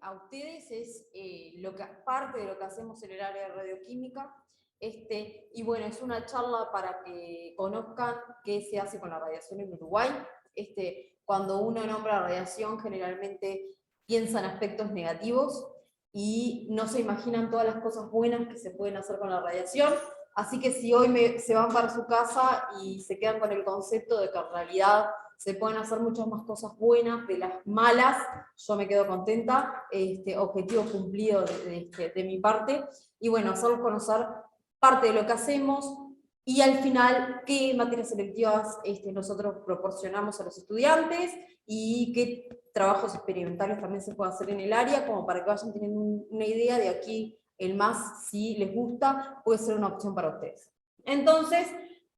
a ustedes es parte de lo que hacemos en el área de radioquímica. Y bueno, es una charla para que conozcan qué se hace con la radiación en Uruguay. Cuando uno nombra radiación, generalmente piensa en aspectos negativos y no se imaginan todas las cosas buenas que se pueden hacer con la radiación. Así que si hoy se van para su casa y se quedan con el concepto de que en realidad se pueden hacer muchas más cosas buenas de las malas, yo me quedo contenta, objetivo cumplido de mi parte, y bueno, hacerlos conocer parte de lo que hacemos, y al final qué materias selectivas nosotros proporcionamos a los estudiantes, y qué trabajos experimentales también se puede hacer en el área, como para que vayan teniendo una idea de aquí el más, si les gusta, puede ser una opción para ustedes. Entonces,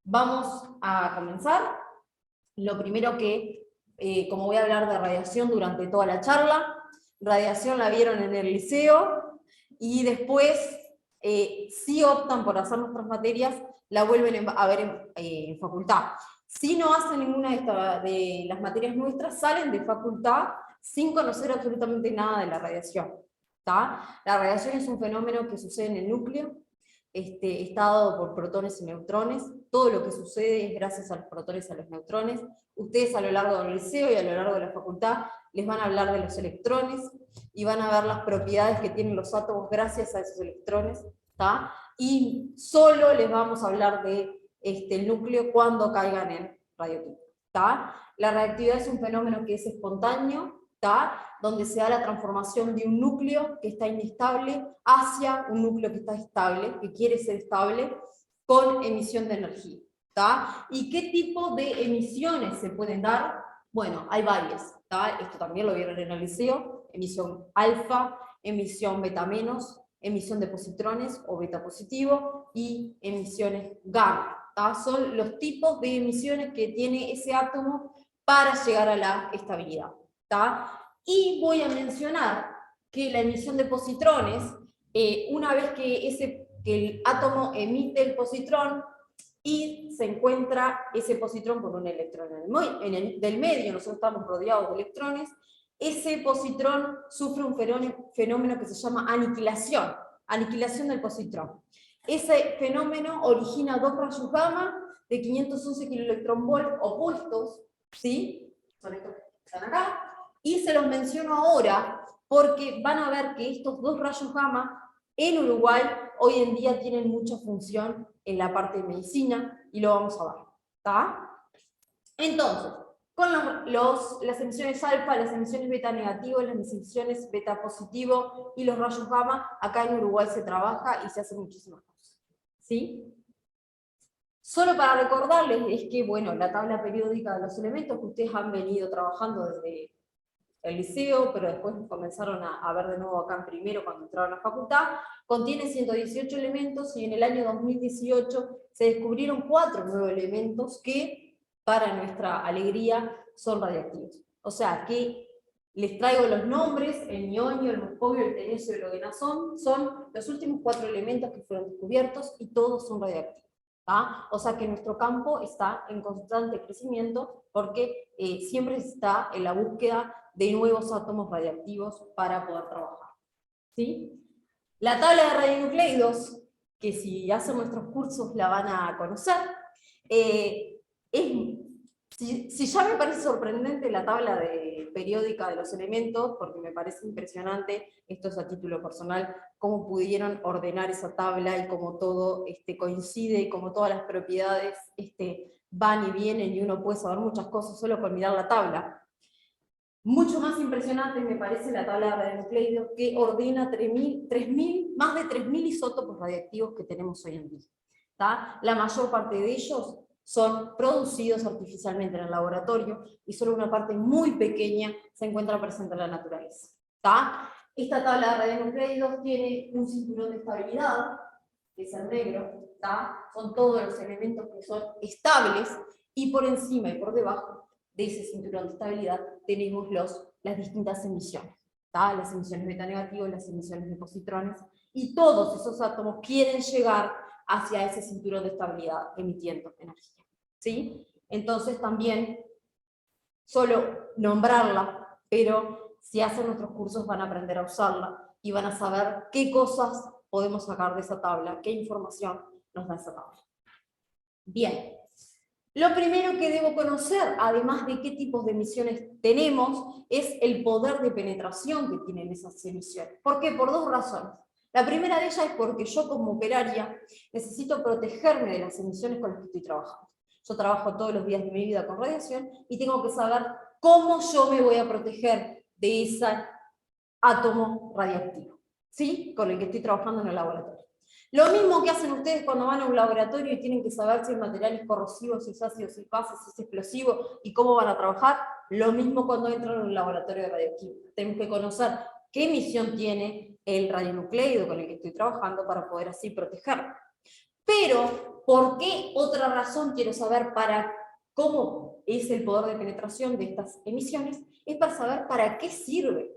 vamos a comenzar. Lo primero que, como voy a hablar de radiación durante toda la charla, radiación la vieron en el liceo, y después, si optan por hacer nuestras materias, la vuelven a ver en facultad. Si no hacen ninguna de las materias nuestras, salen de facultad sin conocer absolutamente nada de la radiación. ¿Tá? La radiación es un fenómeno que sucede en el núcleo, está dado por protones y neutrones. Todo lo que sucede es gracias a los protones y a los neutrones. Ustedes a lo largo del liceo y a lo largo de la facultad les van a hablar de los electrones y van a ver las propiedades que tienen los átomos gracias a esos electrones, ¿tá? Y solo les vamos a hablar de el núcleo cuando caigan en radioquímica, ¿tá? La reactividad es un fenómeno que es espontáneo, ¿tá? Donde se da la transformación de un núcleo que está inestable hacia un núcleo que está estable, que quiere ser estable, con emisión de energía. ¿Tá? ¿Y qué tipo de emisiones se pueden dar? Bueno, hay varias. ¿Tá? Esto también lo vieron en el liceo: emisión alfa, emisión beta menos, emisión de positrones o beta positivo, y emisiones gamma. ¿Tá? Son los tipos de emisiones que tiene ese átomo para llegar a la estabilidad. ¿Tá? Y voy a mencionar que la emisión de positrones, una vez que el átomo emite el positrón y se encuentra ese positrón con un electrón del medio, nosotros estamos rodeados de electrones, ese positrón sufre un fenómeno que se llama aniquilación del positrón. Ese fenómeno origina dos rayos gamma de 511 kiloelectronvolt opuestos, ¿sí? Son estos que están acá, y se los menciono ahora porque van a ver que estos dos rayos gamma en Uruguay hoy en día tienen mucha función en la parte de medicina, y lo vamos a ver. ¿Tá? Entonces, con las emisiones alfa, las emisiones beta negativo, las emisiones beta positivo y los rayos gamma, acá en Uruguay se trabaja y se hacen muchísimas cosas. ¿Sí? Solo para recordarles es que, bueno, la tabla periódica de los elementos que ustedes han venido trabajando desde el liceo, pero después comenzaron a ver de nuevo acá en primero cuando entraron a la facultad, contiene 118 elementos, y en el año 2018 se descubrieron 4 nuevos elementos que, para nuestra alegría, son radiactivos. O sea, que les traigo los nombres: el nionio, el moscovio, el tenesio y el ogenazón, son los últimos 4 elementos que fueron descubiertos, y todos son radiactivos. ¿Ah? O sea que nuestro campo está en constante crecimiento, porque siempre está en la búsqueda de nuevos átomos radiactivos para poder trabajar. ¿Sí? La tabla de radionucleidos, que si hacen nuestros cursos la van a conocer, si ya me parece sorprendente la tabla periódica de los elementos, porque me parece impresionante, esto es a título personal, cómo pudieron ordenar esa tabla y cómo todo coincide, y cómo todas las propiedades van y vienen, y uno puede saber muchas cosas solo con mirar la tabla. Mucho más impresionante me parece la tabla de radionucleidos, que ordena más de 3.000 isótopos radiactivos que tenemos hoy en día. ¿Tá? La mayor parte de ellos son producidos artificialmente en el laboratorio, y solo una parte muy pequeña se encuentra presente en la naturaleza. ¿Tá? Esta tabla de radionucleidos tiene un cinturón de estabilidad, que es el negro. ¿Tá? Son todos los elementos que son estables, y por encima y por debajo de ese cinturón de estabilidad tenemos las distintas emisiones. ¿Tá? Las emisiones beta negativas, las emisiones de positrones, y todos esos átomos quieren llegar hacia ese cinturón de estabilidad emitiendo energía. ¿Sí? Entonces también, solo nombrarla, pero si hacen nuestros cursos van a aprender a usarla y van a saber qué cosas podemos sacar de esa tabla, qué información nos da esa tabla. Bien. Lo primero que debo conocer, además de qué tipos de emisiones tenemos, es el poder de penetración que tienen esas emisiones. ¿Por qué? Por dos razones. La primera de ellas es porque yo como operaria necesito protegerme de las emisiones con las que estoy trabajando. Yo trabajo todos los días de mi vida con radiación y tengo que saber cómo yo me voy a proteger de ese átomo radiactivo, ¿sí? Con el que estoy trabajando en el laboratorio. Lo mismo que hacen ustedes cuando van a un laboratorio y tienen que saber si el material es corrosivo, si es ácido, si es base, si es explosivo y cómo van a trabajar. Lo mismo cuando entran en un laboratorio de radioquímica. Tenemos que conocer qué emisión tiene el radionucleido con el que estoy trabajando para poder así protegerlo. Pero, ¿por qué otra razón quiero saber para cómo es el poder de penetración de estas emisiones? Es para saber para qué sirve.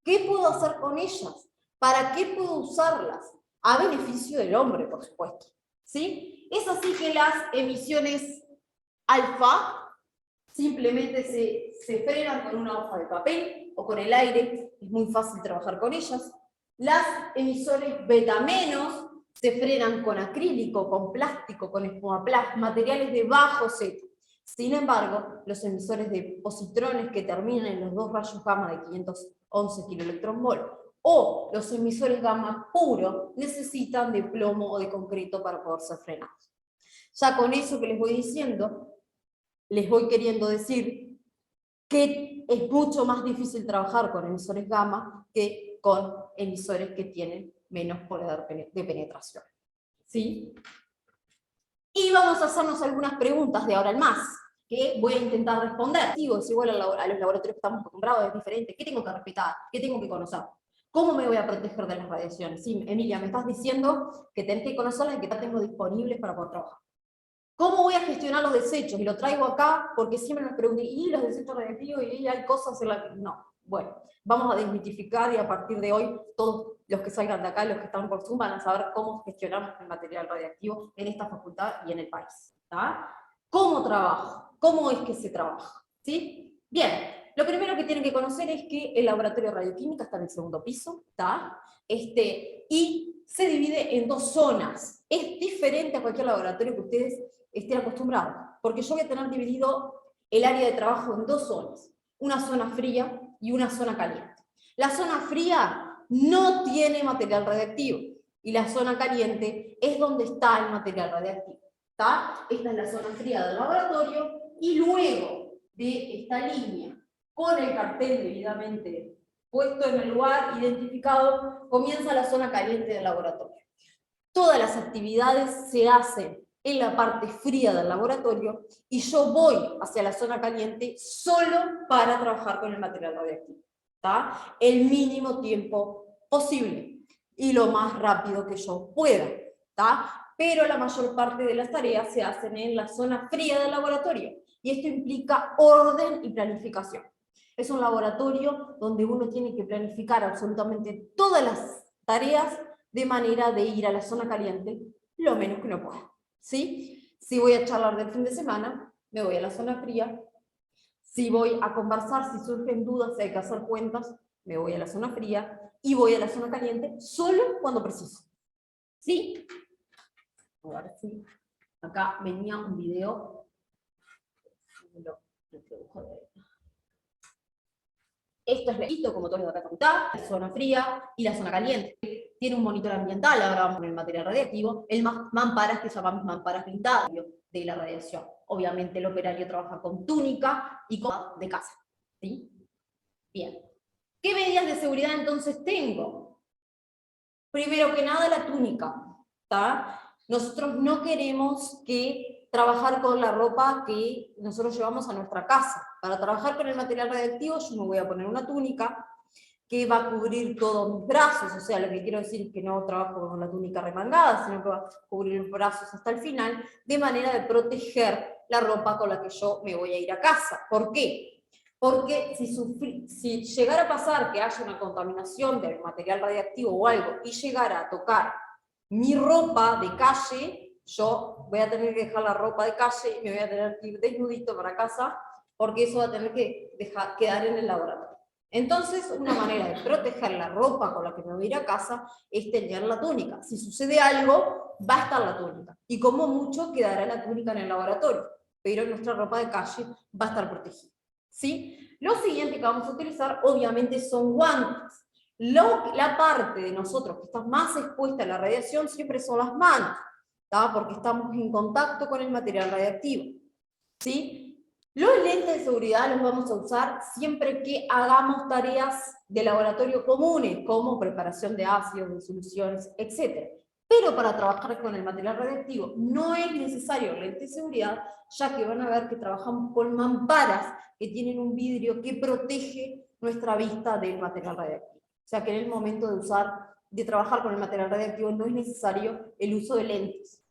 ¿Qué puedo hacer con ellas? ¿Para qué puedo usarlas? A beneficio del hombre, por supuesto. ¿Sí? Es así que las emisiones alfa simplemente se frenan con una hoja de papel o con el aire, es muy fácil trabajar con ellas. Las emisiones beta menos se frenan con acrílico, con plástico, con espumaplast, materiales de bajo Z. Sin embargo, los emisores de positrones que terminan en los dos rayos gamma de 511 kV o los emisores gamma puro necesitan de plomo o de concreto para poder ser frenados. Ya con eso que les voy diciendo, les voy queriendo decir que es mucho más difícil trabajar con emisores gamma que con emisores que tienen menos poder de penetración. ¿Sí? Y vamos a hacernos algunas preguntas de ahora en más, que voy a intentar responder. Es igual a los laboratorios que estamos acostumbrados, es diferente. ¿Qué tengo que respetar? ¿Qué tengo que conocer? ¿Cómo me voy a proteger de las radiaciones? Sí, Emilia, me estás diciendo que tenés que conocerlas y que las tengo disponibles para poder trabajar. ¿Cómo voy a gestionar los desechos? Y lo traigo acá porque siempre nos preguntan, ¿y los desechos radiactivos? ¿Y hay cosas en las que...? No. Bueno, vamos a desmitificar y a partir de hoy todos los que salgan de acá, los que están por Zoom, van a saber cómo gestionamos el material radiactivo en esta facultad y en el país. ¿Tá? ¿Cómo trabajo? ¿Cómo es que se trabaja? ¿Sí? Bien, lo primero que tienen que conocer es que el laboratorio de radioquímica está en el segundo piso, ¿tá? Y se divide en dos zonas. Es diferente a cualquier laboratorio que ustedes estén acostumbrados, porque yo voy a tener dividido el área de trabajo en dos zonas, una zona fría y una zona caliente. La zona fría no tiene material radiactivo, y la zona caliente es donde está el material radiactivo. ¿Tá? Esta es la zona fría del laboratorio, y luego de esta línea, con el cartel debidamente puesto en el lugar identificado, comienza la zona caliente del laboratorio. Todas las actividades se hacen en la parte fría del laboratorio y yo voy hacia la zona caliente solo para trabajar con el material radiactivo. ¿Tá? El mínimo tiempo posible y lo más rápido que yo pueda. ¿Tá? Pero la mayor parte de las tareas se hacen en la zona fría del laboratorio y esto implica orden y planificación. Es un laboratorio donde uno tiene que planificar absolutamente todas las tareas de manera de ir a la zona caliente lo menos que uno pueda. ¿Sí? Si voy a charlar del fin de semana, me voy a la zona fría. Si voy a conversar, si surgen dudas, si hay que hacer cuentas, me voy a la zona fría y voy a la zona caliente solo cuando preciso. ¿Sí? Ahora sí. Acá venía un video. Esto es leído como todos los de acá facultad, la zona fría y la zona caliente. Tiene un monitor ambiental, ahora vamos con el material radiactivo, el mamparas que llamamos mamparas blindadas de la radiación. Obviamente el operario trabaja con túnica y con de casa. ¿Sí? Bien. ¿Qué medidas de seguridad entonces tengo? Primero que nada la túnica. ¿Tá? Nosotros no queremos trabajar con la ropa que nosotros llevamos a nuestra casa. Para trabajar con el material radiactivo yo me voy a poner una túnica que va a cubrir todos mis brazos, o sea, lo que quiero decir es que no trabajo con la túnica remangada, sino que va a cubrir los brazos hasta el final, de manera de proteger la ropa con la que yo me voy a ir a casa. ¿Por qué? Porque si llegara a pasar que haya una contaminación del material radiactivo o algo, y llegara a tocar mi ropa de calle, yo voy a tener que dejar la ropa de calle y me voy a tener que ir desnudito para casa, porque eso va a tener que quedar en el laboratorio. Entonces, una manera de proteger la ropa con la que me voy a ir a casa es tener la túnica. Si sucede algo, va a estar la túnica. Y como mucho, quedará la túnica en el laboratorio. Pero nuestra ropa de calle va a estar protegida. ¿Sí? Lo siguiente que vamos a utilizar, obviamente, son guantes. La parte de nosotros que está más expuesta a la radiación siempre son las manos, ¿tá? Porque estamos en contacto con el material radiactivo. ¿Sí? Los lentes de seguridad los vamos a usar siempre que hagamos tareas de laboratorio comunes, como preparación de ácidos, de soluciones, etc. Pero para trabajar con el material radiactivo no es necesario lente de seguridad, ya que van a ver que trabajamos con mamparas que tienen un vidrio que protege nuestra vista del material radiactivo. O sea que en el momento de trabajar con el material radiactivo no es necesario el uso de lentes.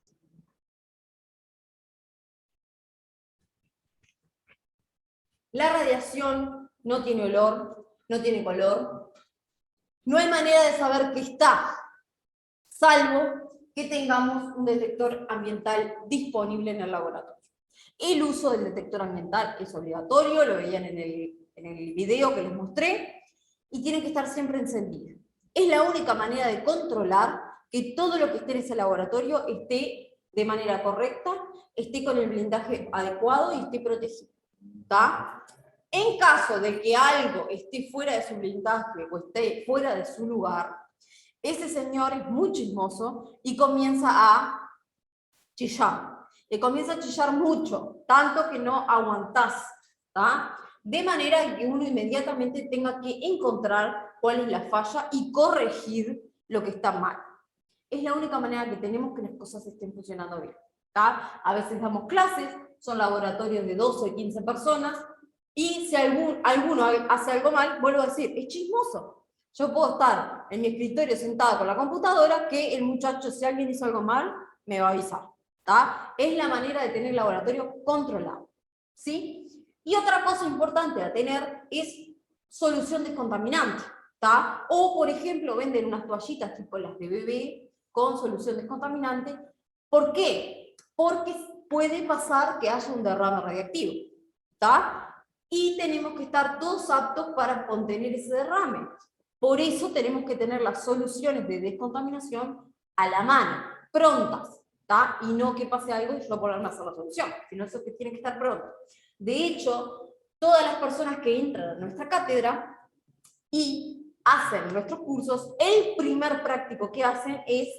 La radiación no tiene olor, no tiene color. No hay manera de saber qué está, salvo que tengamos un detector ambiental disponible en el laboratorio. El uso del detector ambiental es obligatorio, lo veían en el video que les mostré, y tiene que estar siempre encendido. Es la única manera de controlar que todo lo que esté en ese laboratorio esté de manera correcta, esté con el blindaje adecuado y esté protegido. ¿Está? En caso de que algo esté fuera de su blindaje o esté fuera de su lugar, ese señor es muy chismoso y comienza a chillar. Le comienza a chillar mucho, tanto que no aguantás. ¿Tá? De manera que uno inmediatamente tenga que encontrar cuál es la falla y corregir lo que está mal. Es la única manera que tenemos que las cosas estén funcionando bien. ¿Tá? A veces damos clases, son laboratorios de 12 o 15 personas, y si alguno hace algo mal, vuelvo a decir, es chismoso. Yo puedo estar en mi escritorio sentada con la computadora, que el muchacho, si alguien hizo algo mal, me va a avisar. ¿Tá? Es la manera de tener el laboratorio controlado. ¿Sí? Y otra cosa importante a tener es solución descontaminante. ¿Tá? O, por ejemplo, venden unas toallitas tipo las de bebé con solución descontaminante. ¿Por qué? Porque puede pasar que haya un derrame radiactivo. ¿Tá? Y tenemos que estar todos aptos para contener ese derrame. Por eso tenemos que tener las soluciones de descontaminación a la mano, prontas, ¿tá? Y no que pase algo y yo ponerme a hacer la solución, sino eso que tiene que estar pronto. De hecho, todas las personas que entran a nuestra cátedra y hacen nuestros cursos, el primer práctico que hacen es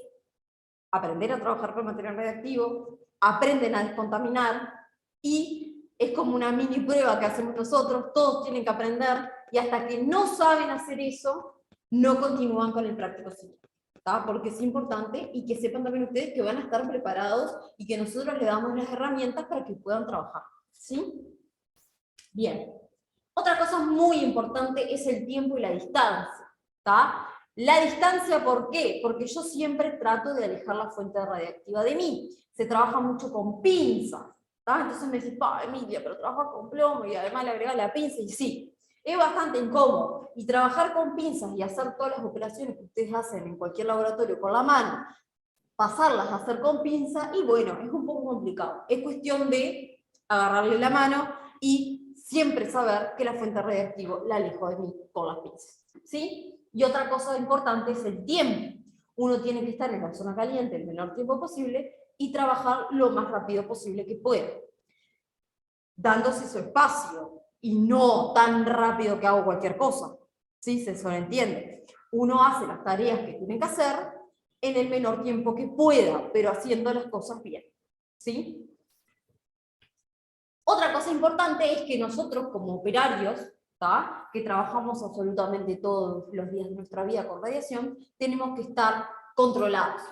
aprender a trabajar con material radiactivo, aprenden a descontaminar, y es como una mini prueba que hacemos nosotros, todos tienen que aprender, y hasta que no saben hacer eso, no continúan con el práctico siguiente. ¿Tá? Porque es importante, y que sepan también ustedes que van a estar preparados, y que nosotros les damos las herramientas para que puedan trabajar. ¿Sí? Bien. Otra cosa muy importante es el tiempo y la distancia. ¿Tá? La distancia, ¿por qué? Porque yo siempre trato de alejar la fuente radiactiva de mí. Se trabaja mucho con pinzas. ¿Tá? Entonces me decís, Emilia, pero trabaja con plomo y además le agregás la pinza, y sí, es bastante incómodo. Y trabajar con pinzas y hacer todas las operaciones que ustedes hacen en cualquier laboratorio con la mano, pasarlas a hacer con pinza, y bueno, es un poco complicado. Es cuestión de agarrarle la mano y siempre saber que la fuente radiactiva la alejo de mí con las pinzas. ¿Sí? Y otra cosa importante es el tiempo. Uno tiene que estar en la zona caliente el menor tiempo posible y trabajar lo más rápido posible que pueda, dándose su espacio y no tan rápido que hago cualquier cosa. ¿Sí? Se sobreentiende. Uno hace las tareas que tiene que hacer en el menor tiempo que pueda, pero haciendo las cosas bien. ¿Sí? Otra cosa importante es que nosotros como operarios, ¿tá? Que trabajamos absolutamente todos los días de nuestra vida con radiación, tenemos que estar controlados.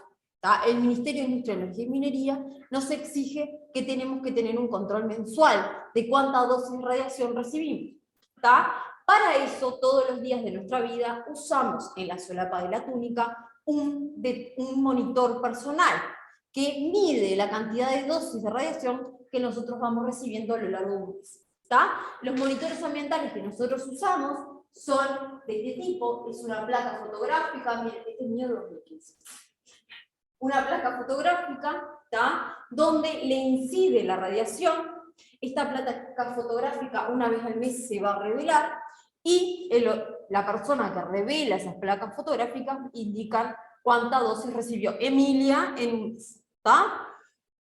¿Tá? El Ministerio de Industria, Energía y Minería nos exige que tenemos que tener un control mensual de cuánta dosis de radiación recibimos. ¿Tá? Para eso, todos los días de nuestra vida usamos en la solapa de la túnica un monitor personal que mide la cantidad de dosis de radiación que nosotros vamos recibiendo a lo largo de un mes. ¿Tá? Los monitores ambientales que nosotros usamos son de este tipo, es una placa fotográfica, miren, este es mío de 2015. Una placa fotográfica, ¿tá? Donde le incide la radiación. Esta placa fotográfica una vez al mes se va a revelar, y la persona que revela esas placas fotográficas indican cuánta dosis recibió Emilia en un mes. ¿Está?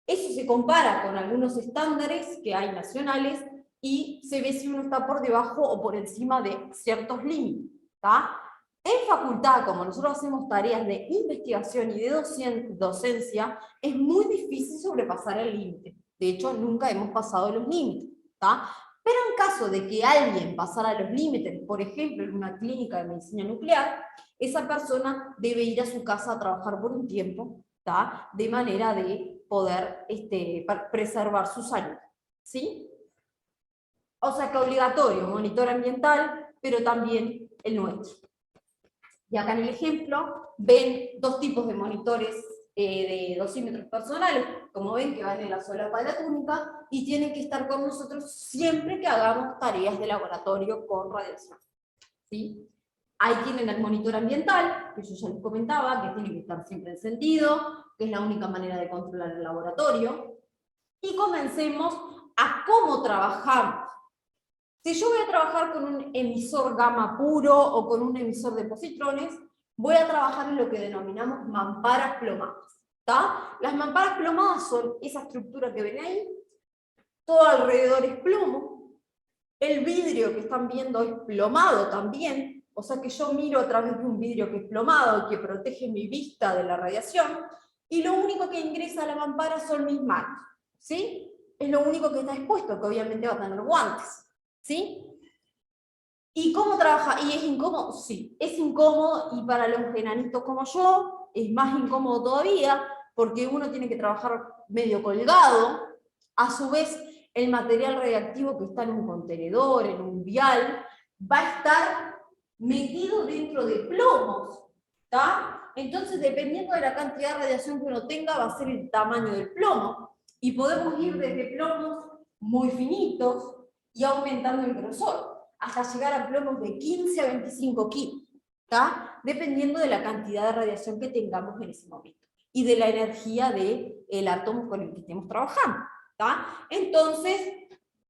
Eso se compara con algunos estándares que hay nacionales y se ve si uno está por debajo o por encima de ciertos límites. ¿Está? En facultad, como nosotros hacemos tareas de investigación y de docencia, es muy difícil sobrepasar el límite. De hecho, nunca hemos pasado los límites. ¿Está? Pero en caso de que alguien pasara los límites, por ejemplo, en una clínica de medicina nuclear, esa persona debe ir a su casa a trabajar por un tiempo, ¿tá? De manera de poder preservar su salud. ¿Sí? O sea que obligatorio, monitor ambiental, pero también el nuestro. Y acá en el ejemplo ven dos tipos de monitores de dosímetros personales, como ven que van en la solapa de la túnica, y tienen que estar con nosotros siempre que hagamos tareas de laboratorio con radiación. ¿Sí? Ahí tienen el monitor ambiental, que yo ya les comentaba, que tiene que estar siempre encendido, que es la única manera de controlar el laboratorio. Y comencemos a cómo trabajamos. Si yo voy a trabajar con un emisor gamma puro o con un emisor de positrones, voy a trabajar en lo que denominamos mamparas plomadas. ¿Tá? Las mamparas plomadas son esa estructura que ven ahí, todo alrededor es plomo, el vidrio que están viendo es plomado también, o sea que yo miro a través de un vidrio que es plomado, que protege mi vista de la radiación, y lo único que ingresa a la mampara son mis manos, ¿sí? Es lo único que está expuesto, que obviamente va a tener guantes, ¿sí? ¿Y cómo trabaja? ¿Y es incómodo? Sí, es incómodo, y para los enanitos como yo, es más incómodo todavía, porque uno tiene que trabajar medio colgado, a su vez el material radiactivo que está en un contenedor, en un vial, va a estar metido dentro de plomos, ¿está? Entonces, dependiendo de la cantidad de radiación que uno tenga, va a ser el tamaño del plomo, y podemos ir desde plomos muy finitos y aumentando el grosor, hasta llegar a plomos de 15 a 25 kilos, ¿tá? Dependiendo de la cantidad de radiación que tengamos en ese momento, y de la energía del átomo con el que estemos trabajando. ¿Tá? Entonces,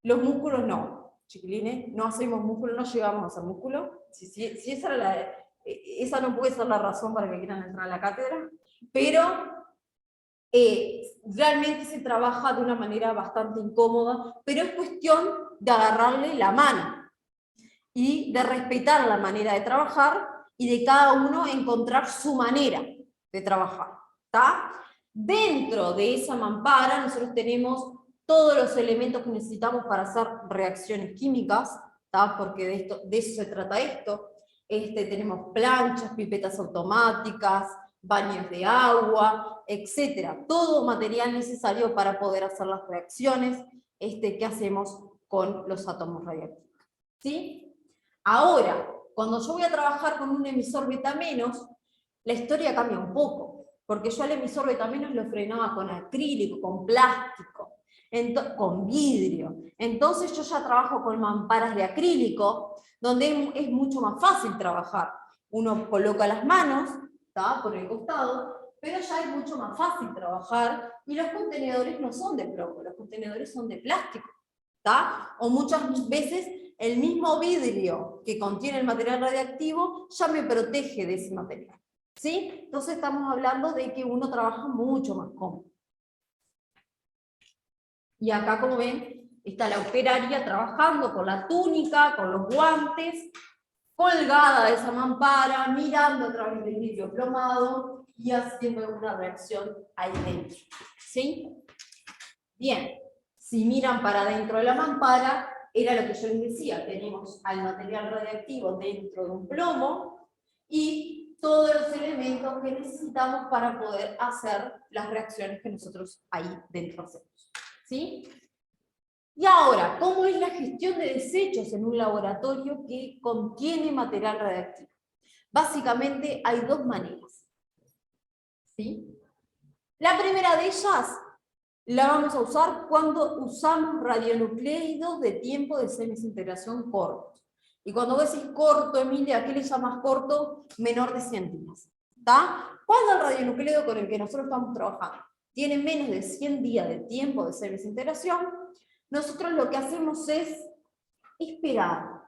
los músculos no, chiquilines, no hacemos músculo, no llegamos a hacer músculo. Si esa no puede ser la razón para que quieran entrar a la cátedra, pero realmente se trabaja de una manera bastante incómoda, pero es cuestión de agarrarle la mano y de respetar la manera de trabajar y de cada uno encontrar su manera de trabajar. ¿Tá? Dentro de esa mampara nosotros tenemos todos los elementos que necesitamos para hacer reacciones químicas, ¿tá? Porque de eso se trata esto. Tenemos planchas, pipetas automáticas, baños de agua, etc. Todo material necesario para poder hacer las reacciones que hacemos con los átomos radiactivos. ¿Sí? Ahora, cuando yo voy a trabajar con un emisor beta menos, la historia cambia un poco, porque yo al emisor beta menos lo frenaba con acrílico, con plástico, con vidrio. Entonces yo ya trabajo con mamparas de acrílico, donde es mucho más fácil trabajar. Uno coloca las manos, ¿tá? Por el costado, pero ya es mucho más fácil trabajar, y los contenedores no son de plomo, los contenedores son de plástico, ¿tá? O muchas veces el mismo vidrio que contiene el material radiactivo ya me protege de ese material. ¿Sí? Entonces estamos hablando de que uno trabaja mucho más cómodo. Y acá, como ven, está la operaria trabajando con la túnica, con los guantes, colgada de esa mampara, mirando a través del vidrio plomado y haciendo una reacción ahí dentro. ¿Sí? Bien, si miran para dentro de la mampara, era lo que yo les decía, tenemos al material radiactivo dentro de un plomo y todos los elementos que necesitamos para poder hacer las reacciones que nosotros ahí dentro hacemos. ¿Sí? Y ahora, ¿cómo es la gestión de desechos en un laboratorio que contiene material radiactivo? Básicamente hay dos maneras. ¿Sí? La primera de ellas la vamos a usar cuando usamos radionucleidos de tiempo de semidesintegración cortos. Y cuando vos decís corto, Emilia, ¿a qué le llamas corto? Menor de 100 días. ¿Tá? Cuando el radionucleido con el que nosotros estamos trabajando tiene menos de 100 días de tiempo de semidesintegración, nosotros lo que hacemos es esperar.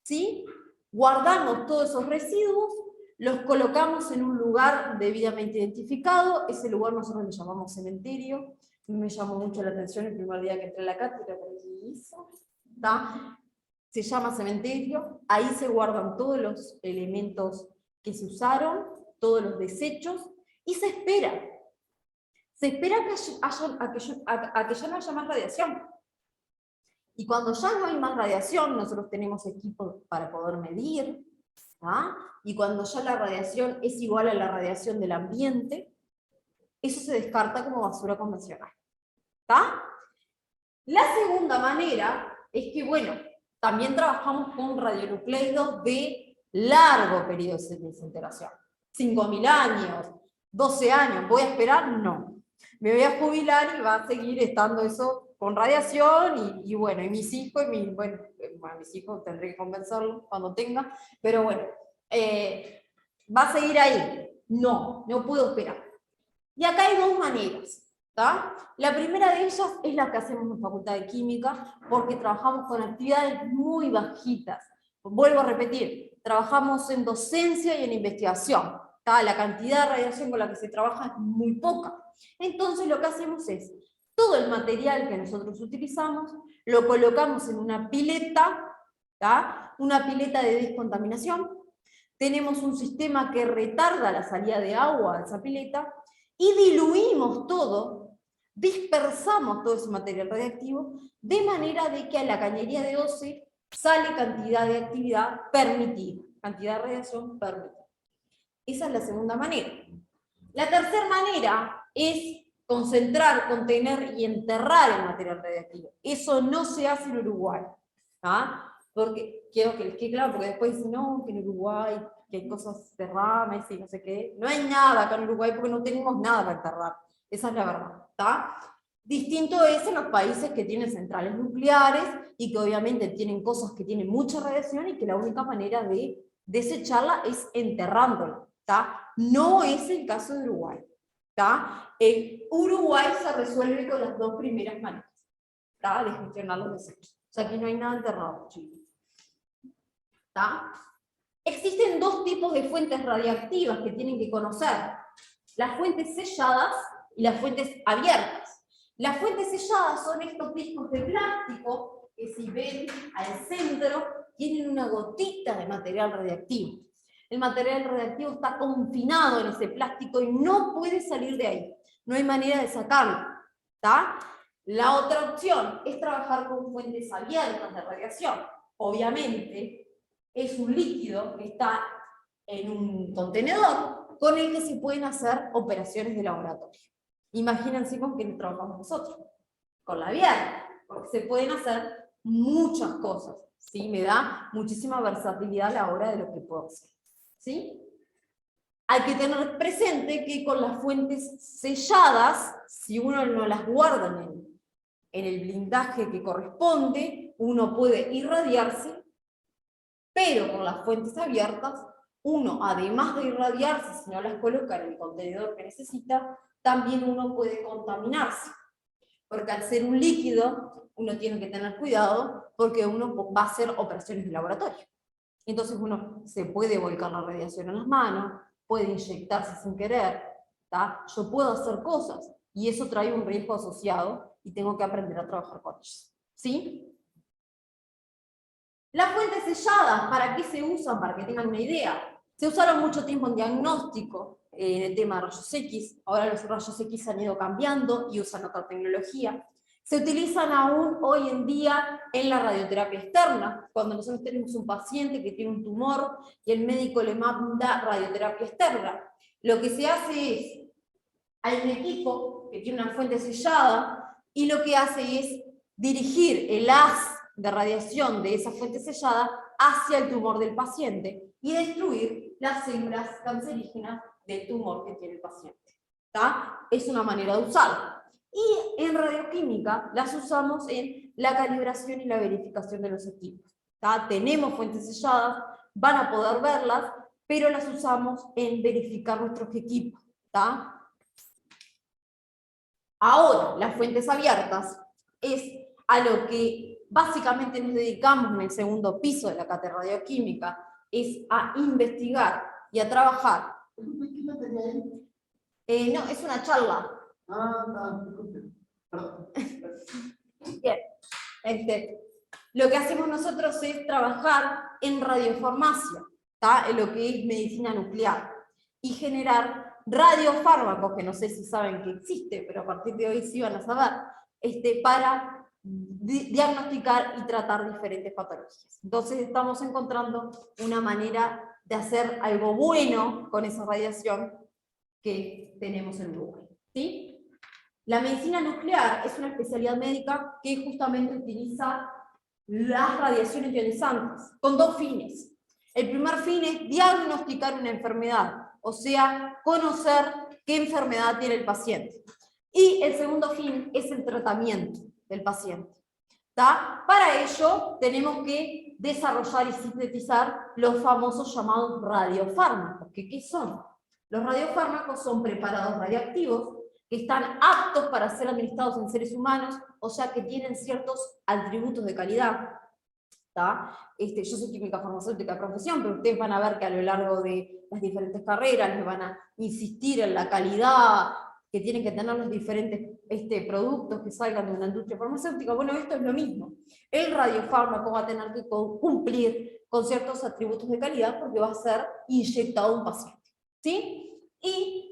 ¿sí? Guardamos todos esos residuos, los colocamos en un lugar debidamente identificado, ese lugar nosotros le llamamos cementerio. Me llamó mucho la atención el primer día que entré a la cátedra, ¿tá? Se llama cementerio, ahí se guardan todos los elementos que se usaron, todos los desechos, y se espera a que ya no haya más radiación. Y cuando ya no hay más radiación, nosotros tenemos equipos para poder medir, ¿tá? Y cuando ya la radiación es igual a la radiación del ambiente, eso se descarta como basura convencional, ¿tá? La segunda manera es que, bueno, también trabajamos con radionucleidos de largo periodo de desintegración. 5.000 años, 12 años, ¿voy a esperar? No. Me voy a jubilar y va a seguir estando eso con radiación, y bueno, y mis hijos, bueno, mis hijos tendré que convencerlos cuando tenga, pero bueno, va a seguir ahí. No, no puedo esperar. Y acá hay dos maneras, ¿tá? La primera de ellas es la que hacemos en la Facultad de Química, porque trabajamos con actividades muy bajitas. Vuelvo a repetir, trabajamos en docencia y en investigación, ¿tá? La cantidad de radiación con la que se trabaja es muy poca. Entonces lo que hacemos es, todo el material que nosotros utilizamos, lo colocamos en una pileta, ¿tá? Una pileta de descontaminación. Tenemos un sistema que retarda la salida de agua de esa pileta, y diluimos todo, dispersamos todo ese material radiactivo, de manera de que a la cañería de OCE sale cantidad de actividad permitida, cantidad de radiación permitida. Esa es la segunda manera. La tercera manera es concentrar, contener y enterrar el material radiactivo. Eso no se hace en Uruguay, ¿tá? Porque quiero que les quede claro, porque después dicen, no, que en Uruguay que hay cosas derrames y no sé qué. No hay nada acá en Uruguay porque no tenemos nada para enterrar. Esa es la verdad, ¿tá? Distinto es en los países que tienen centrales nucleares y que obviamente tienen cosas que tienen mucha radiación y que la única manera de desecharla es enterrándola, ¿tá? No es el caso de Uruguay, ¿tá? En Uruguay se resuelve con las dos primeras maneras, ¿tá? De gestionar los desechos. O sea que no hay nada enterrado, chicos. ¿Tá? Existen dos tipos de fuentes radiactivas que tienen que conocer: las fuentes selladas y las fuentes abiertas. Las fuentes selladas son estos discos de plástico que, si ven al centro, tienen una gotita de material radiactivo. El material radiactivo está confinado en ese plástico y no puede salir de ahí. No hay manera de sacarlo, ¿tá? La otra opción es trabajar con fuentes abiertas de radiación. Obviamente, es un líquido que está en un contenedor con el que se pueden hacer operaciones de laboratorio. Imagínense con quién trabajamos nosotros, con la abierta, porque se pueden hacer muchas cosas, ¿sí? Me da muchísima versatilidad a la hora de lo que puedo hacer, ¿sí? Hay que tener presente que con las fuentes selladas, si uno no las guarda en el blindaje que corresponde, uno puede irradiarse. Pero con las fuentes abiertas, uno, además de irradiarse, si no las coloca en el contenedor que necesita, también uno puede contaminarse. Porque al ser un líquido, uno tiene que tener cuidado, porque uno va a hacer operaciones de laboratorio. Entonces uno se puede volcar la radiación en las manos, puede inyectarse sin querer, ¿tá? Yo puedo hacer cosas, y eso trae un riesgo asociado, y tengo que aprender a trabajar con ellos, ¿sí? Las fuentes selladas, ¿para qué se usan? Para que tengan una idea. Se usaron mucho tiempo en diagnóstico, en el tema de rayos X. Ahora los rayos X han ido cambiando y usan otra tecnología. Se utilizan aún hoy en día en la radioterapia externa. Cuando nosotros tenemos un paciente que tiene un tumor y el médico le manda radioterapia externa, lo que se hace es, hay un equipo que tiene una fuente sellada y lo que hace es dirigir el haz de radiación de esa fuente sellada hacia el tumor del paciente y destruir las células cancerígenas del tumor que tiene el paciente, ¿tá? Es una manera de usarlo. Y en radioquímica las usamos en la calibración y la verificación de los equipos, ¿tá? Tenemos fuentes selladas, van a poder verlas, pero las usamos en verificar nuestros equipos, ¿tá? Ahora, las fuentes abiertas es a lo que básicamente nos dedicamos en el segundo piso de la cátedra de radioquímica es a investigar y a trabajar. ¿Qué materia es? No, es una charla. Perdón. Bien. Lo que hacemos nosotros es trabajar en radiofarmacia, en lo que es medicina nuclear, y generar radiofármacos, que no sé si saben que existe, pero a partir de hoy sí van a saber, para diagnosticar y tratar diferentes patologías. Entonces estamos encontrando una manera de hacer algo bueno con esa radiación que tenemos en Uruguay, ¿sí? La medicina nuclear es una especialidad médica que justamente utiliza las radiaciones ionizantes con dos fines. El primer fin es diagnosticar una enfermedad, o sea, conocer qué enfermedad tiene el paciente. Y el segundo fin es el tratamiento del paciente. Para ello tenemos que desarrollar y sintetizar los famosos llamados radiofármacos. ¿Qué son? Los radiofármacos son preparados radiactivos que están aptos para ser administrados en seres humanos, o sea que tienen ciertos atributos de calidad. Yo soy química farmacéutica de profesión, pero ustedes van a ver que a lo largo de las diferentes carreras les van a insistir en la calidad que tienen que tener los diferentes productos que salgan de una industria farmacéutica. Bueno, esto es lo mismo. El radiofármaco va a tener que cumplir con ciertos atributos de calidad porque va a ser inyectado a un paciente, ¿sí? Y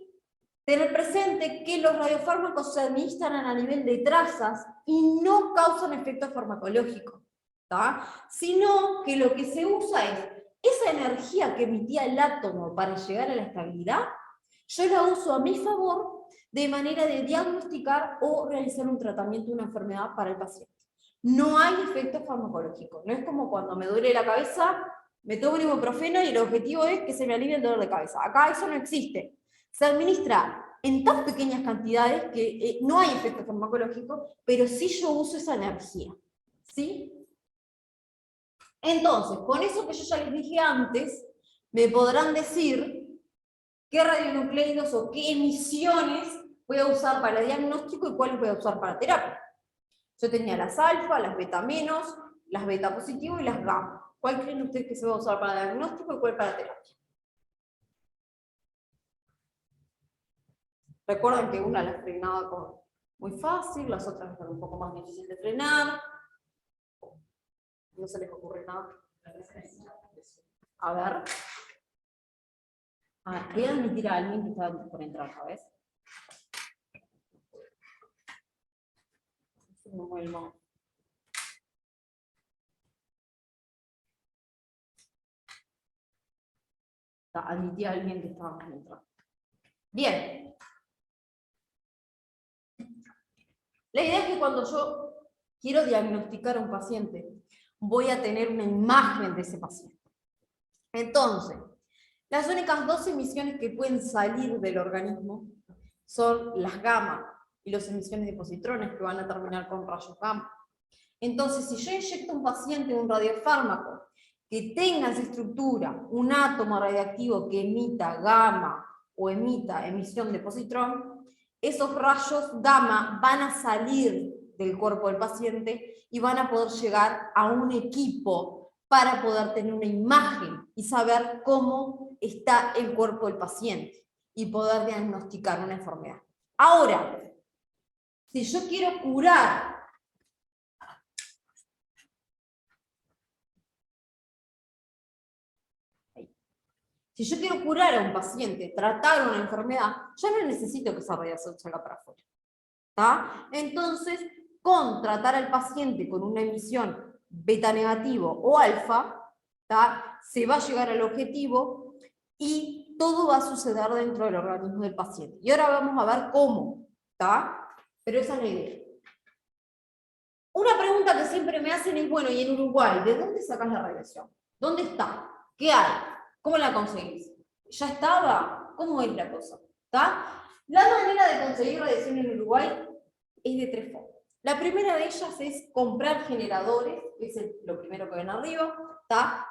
tener presente que los radiofármacos se administran a nivel de trazas y no causan efectos farmacológicos, sino que lo que se usa es esa energía que emitía el átomo para llegar a la estabilidad, yo la uso a mi favor de manera de diagnosticar o realizar un tratamiento de una enfermedad para el paciente. No hay efectos farmacológicos, no es como cuando me duele la cabeza, me tomo un ibuprofeno y el objetivo es que se me alivie el dolor de cabeza. Acá eso no existe. Se administra en tan pequeñas cantidades que no hay efecto farmacológico, pero sí yo uso esa energía, ¿sí? Entonces, con eso que yo ya les dije antes, me podrán decir qué radionucleidos o qué emisiones voy a usar para diagnóstico y cuáles voy a usar para terapia. Yo tenía las alfa, las beta menos, las beta positivo y las gamma. ¿Cuál creen ustedes que se va a usar para diagnóstico y cuál para terapia? Recuerden que una las frenaba muy fácil, las otras eran un poco más difíciles de frenar. No se les ocurre nada. A ver. Voy a admitir a alguien que está por entrar, ¿sabes? No vuelvo. Admití a alguien que estaba por entrar. Bien. La idea es que cuando yo quiero diagnosticar a un paciente, voy a tener una imagen de ese paciente. Entonces, las únicas dos emisiones que pueden salir del organismo son las gamma y las emisiones de positrones que van a terminar con rayos gamma. Entonces, si yo inyecto a un paciente un radiofármaco que tenga esa estructura, un átomo radiactivo que emita gamma o emita emisión de positrón, esos rayos gamma van a salir del cuerpo del paciente y van a poder llegar a un equipo para poder tener una imagen y saber cómo está el cuerpo del paciente y poder diagnosticar una enfermedad. Ahora, si yo quiero curar a un paciente, tratar una enfermedad, yo no necesito que esa radiación salga para afuera. Entonces, con tratar al paciente con una emisión beta negativo o alfa, se va a llegar al objetivo y todo va a suceder dentro del organismo del paciente. Y ahora vamos a ver cómo, pero esa es la idea. Una pregunta que siempre me hacen es, bueno, y en Uruguay, ¿de dónde sacas la radiación? ¿Dónde está? ¿Qué hay? ¿Cómo la conseguís? ¿Ya estaba? ¿Cómo es la cosa? La manera de conseguir radiación en Uruguay es de tres formas. La primera de ellas es comprar generadores, que es lo primero que ven arriba,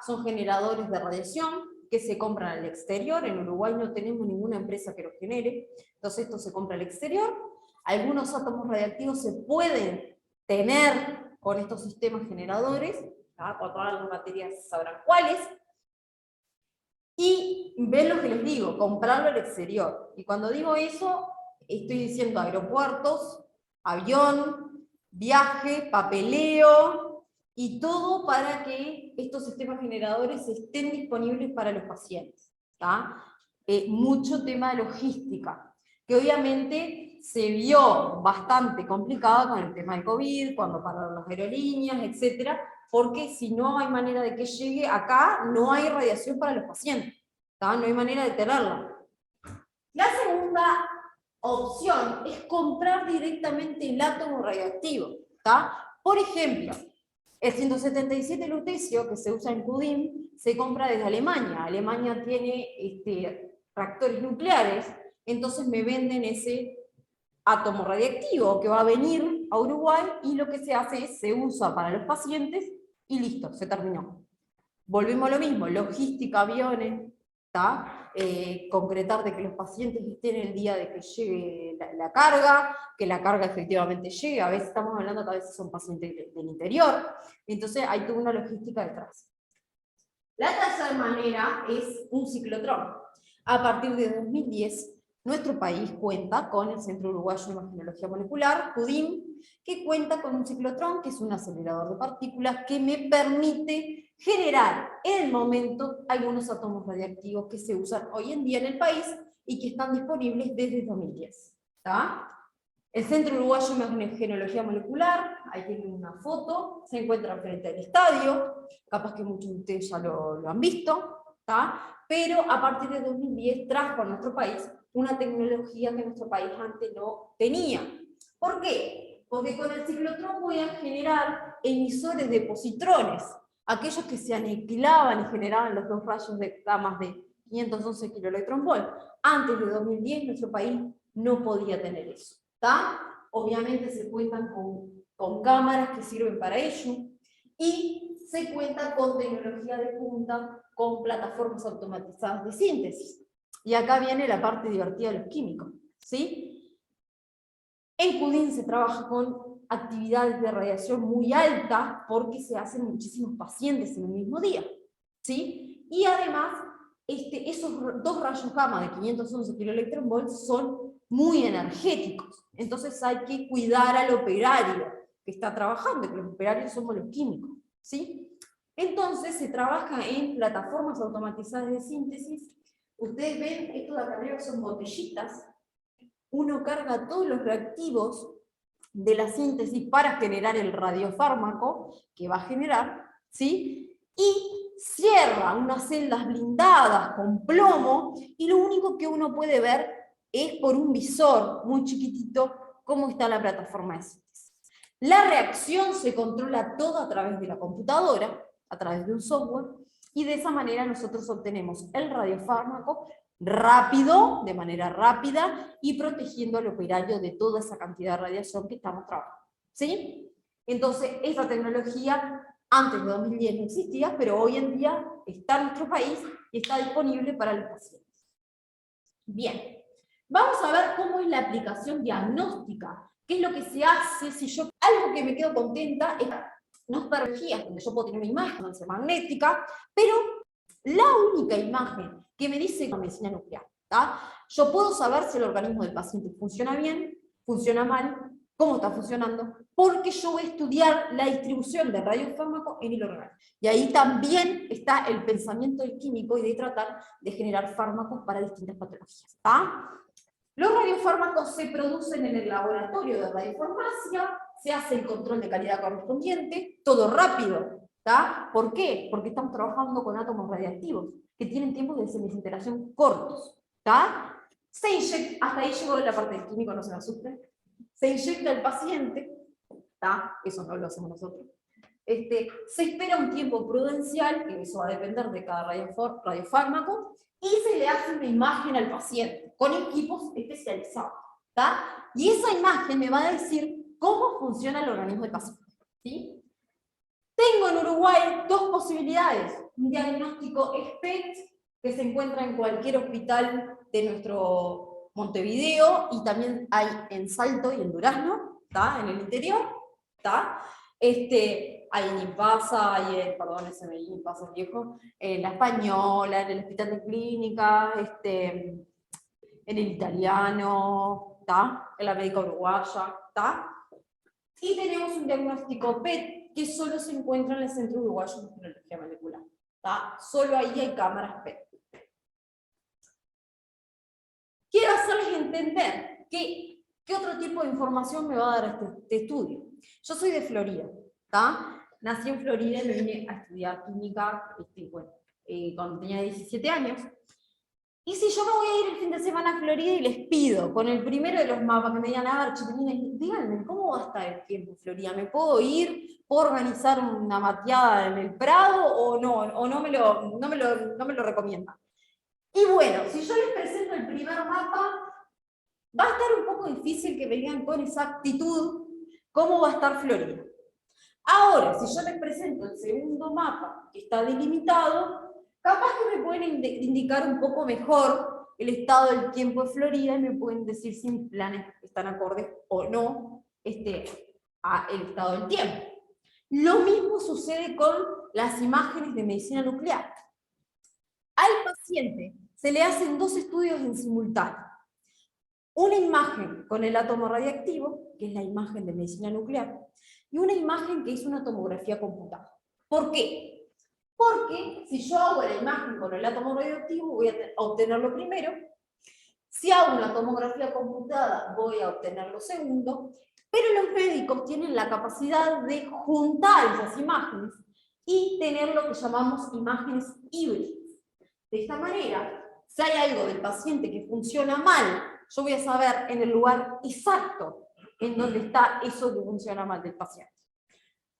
son generadores de radiación que se compran al exterior. En Uruguay no tenemos ninguna empresa que los genere, entonces esto se compra al exterior. Algunos átomos radiactivos se pueden tener con estos sistemas generadores, cuando hagan materias sabrán cuáles, y ven lo que les digo, comprarlo al exterior. Y cuando digo eso, estoy diciendo aeropuertos, avión, viaje, papeleo, y todo para que estos sistemas generadores estén disponibles para los pacientes. Mucho tema de logística, que obviamente se vio bastante complicado con el tema del COVID, cuando pararon las aerolíneas, etc., porque si no hay manera de que llegue acá, no hay radiación para los pacientes, no hay manera de tenerla. La segunda opción es comprar directamente el átomo radioactivo. Por ejemplo, el 177 lutecio que se usa en CUDIM se compra desde Alemania. Alemania tiene reactores nucleares, entonces me venden ese átomo radiactivo que va a venir a Uruguay y lo que se hace es se usa para los pacientes y listo, se terminó. Volvemos a lo mismo, logística, aviones, concretar de que los pacientes estén el día de que llegue la carga, que la carga efectivamente llegue. A veces estamos hablando que a veces son pacientes del interior, entonces hay toda una logística detrás. La tercera manera es un ciclotrón. A partir de 2010, nuestro país cuenta con el Centro Uruguayo de Imagenología Molecular, CUDIM, que cuenta con un ciclotrón, que es un acelerador de partículas, que me permite generar en el momento algunos átomos radiactivos que se usan hoy en día en el país y que están disponibles desde 2010. El Centro Uruguayo de Imagenología Molecular, ahí tienen una foto, se encuentra frente al estadio, capaz que muchos de ustedes ya lo han visto, pero a partir de 2010 trajo a nuestro país una tecnología que nuestro país antes no tenía. ¿Por qué? Porque con el ciclotrón voy a generar emisores de positrones, aquellos que se aniquilaban y generaban los dos rayos de gamas de 511 kiloelectronvolt. Antes de 2010 nuestro país no podía tener eso. Obviamente se cuentan con cámaras que sirven para ello, y se cuenta con tecnología de punta, con plataformas automatizadas de síntesis. Y acá viene la parte divertida de los químicos, ¿sí? En CUDIM se trabaja con actividades de radiación muy alta porque se hacen muchísimos pacientes en el mismo día, ¿sí? Y además, esos dos rayos gamma de 511 kiloelectronvolts son muy energéticos, entonces hay que cuidar al operario que está trabajando, que los operarios somos los químicos, ¿sí? Entonces se trabaja en plataformas automatizadas de síntesis. Ustedes ven, esto de acá arriba son botellitas, uno carga todos los reactivos de la síntesis para generar el radiofármaco que va a generar, ¿sí? Y cierra unas celdas blindadas con plomo, y lo único que uno puede ver es por un visor muy chiquitito cómo está la plataforma de síntesis. La reacción se controla toda a través de la computadora, a través de un software, y de esa manera nosotros obtenemos el radiofármaco rápido, de manera rápida, y protegiendo al operario de toda esa cantidad de radiación que estamos trabajando, ¿sí? Entonces, esta tecnología antes de 2010 no existía, pero hoy en día está en nuestro país y está disponible para los pacientes. Bien, vamos a ver cómo es la aplicación diagnóstica. ¿Qué es lo que se hace si yo... Algo que me quedo contenta es no permitías, donde yo puedo tener una imagen magnética, pero la única imagen que me dice la medicina nuclear, yo puedo saber si el organismo del paciente funciona bien, funciona mal, cómo está funcionando, porque yo voy a estudiar la distribución del radiofármaco en el organismo. Y ahí también está el pensamiento del químico y de tratar de generar fármacos para distintas patologías. Los radiofármacos se producen en el laboratorio de radiofarmacia, se hace el control de calidad correspondiente, todo rápido. ¿Por qué? Porque estamos trabajando con átomos radiactivos que tienen tiempos de desintegración cortos. Se inyecta, hasta ahí llegó la parte del químico, no se me asusten. Se inyecta el paciente, eso no lo hacemos nosotros. Se espera un tiempo prudencial, que eso va a depender de cada radiofármaco, y se le hace una imagen al paciente, con equipos especializados. Y esa imagen me va a decir cómo funciona el organismo del paciente. ¿Sí? Tengo en Uruguay dos posibilidades. Un diagnóstico SPECT, que se encuentra en cualquier hospital de nuestro Montevideo, y también hay en Salto y en Durazno, en el interior. Hay en Impasa, hay en, perdón, ese me Impasa viejo, en la española, en el hospital de clínica, en el italiano, ¿tá? En la médica uruguaya, ¿tá? Y tenemos un diagnóstico PET que solo se encuentra en el Centro Uruguayo de Tecnología Molecular, ¿tá? Solo ahí hay cámaras PET. Quiero hacerles entender qué otro tipo de información me va a dar este estudio. Yo soy de Florida, ¿tá? Nací en Florida y me vine a estudiar química cuando tenía 17 años. Y si yo me voy a ir el fin de semana a Florida y les pido, con el primero de los mapas, que me digan, a ver, chiquilines, díganme, ¿cómo va a estar el tiempo en Florida? ¿Me puedo ir? ¿Puedo organizar una mateada en el Prado o no? ¿O no me lo recomiendan? Y bueno, si yo les presento el primer mapa, va a estar un poco difícil que me digan con exactitud cómo va a estar Florida. Ahora, si yo les presento el segundo mapa, que está delimitado, capaz que me pueden indicar un poco mejor el estado del tiempo de Florida y me pueden decir si mis planes están acordes o no al estado del tiempo. Lo mismo sucede con las imágenes de medicina nuclear. Al paciente se le hacen 2 estudios en simultáneo. Una imagen con el átomo radiactivo, que es la imagen de medicina nuclear, y una imagen que es una tomografía computada. ¿Por qué? Porque si yo hago la imagen con el átomo radioactivo, voy a obtenerlo primero. Si hago una tomografía computada, voy a obtener lo segundo. Pero los médicos tienen la capacidad de juntar esas imágenes y tener lo que llamamos imágenes híbridas. De esta manera, si hay algo del paciente que funciona mal, yo voy a saber en el lugar exacto en donde está eso que funciona mal del paciente.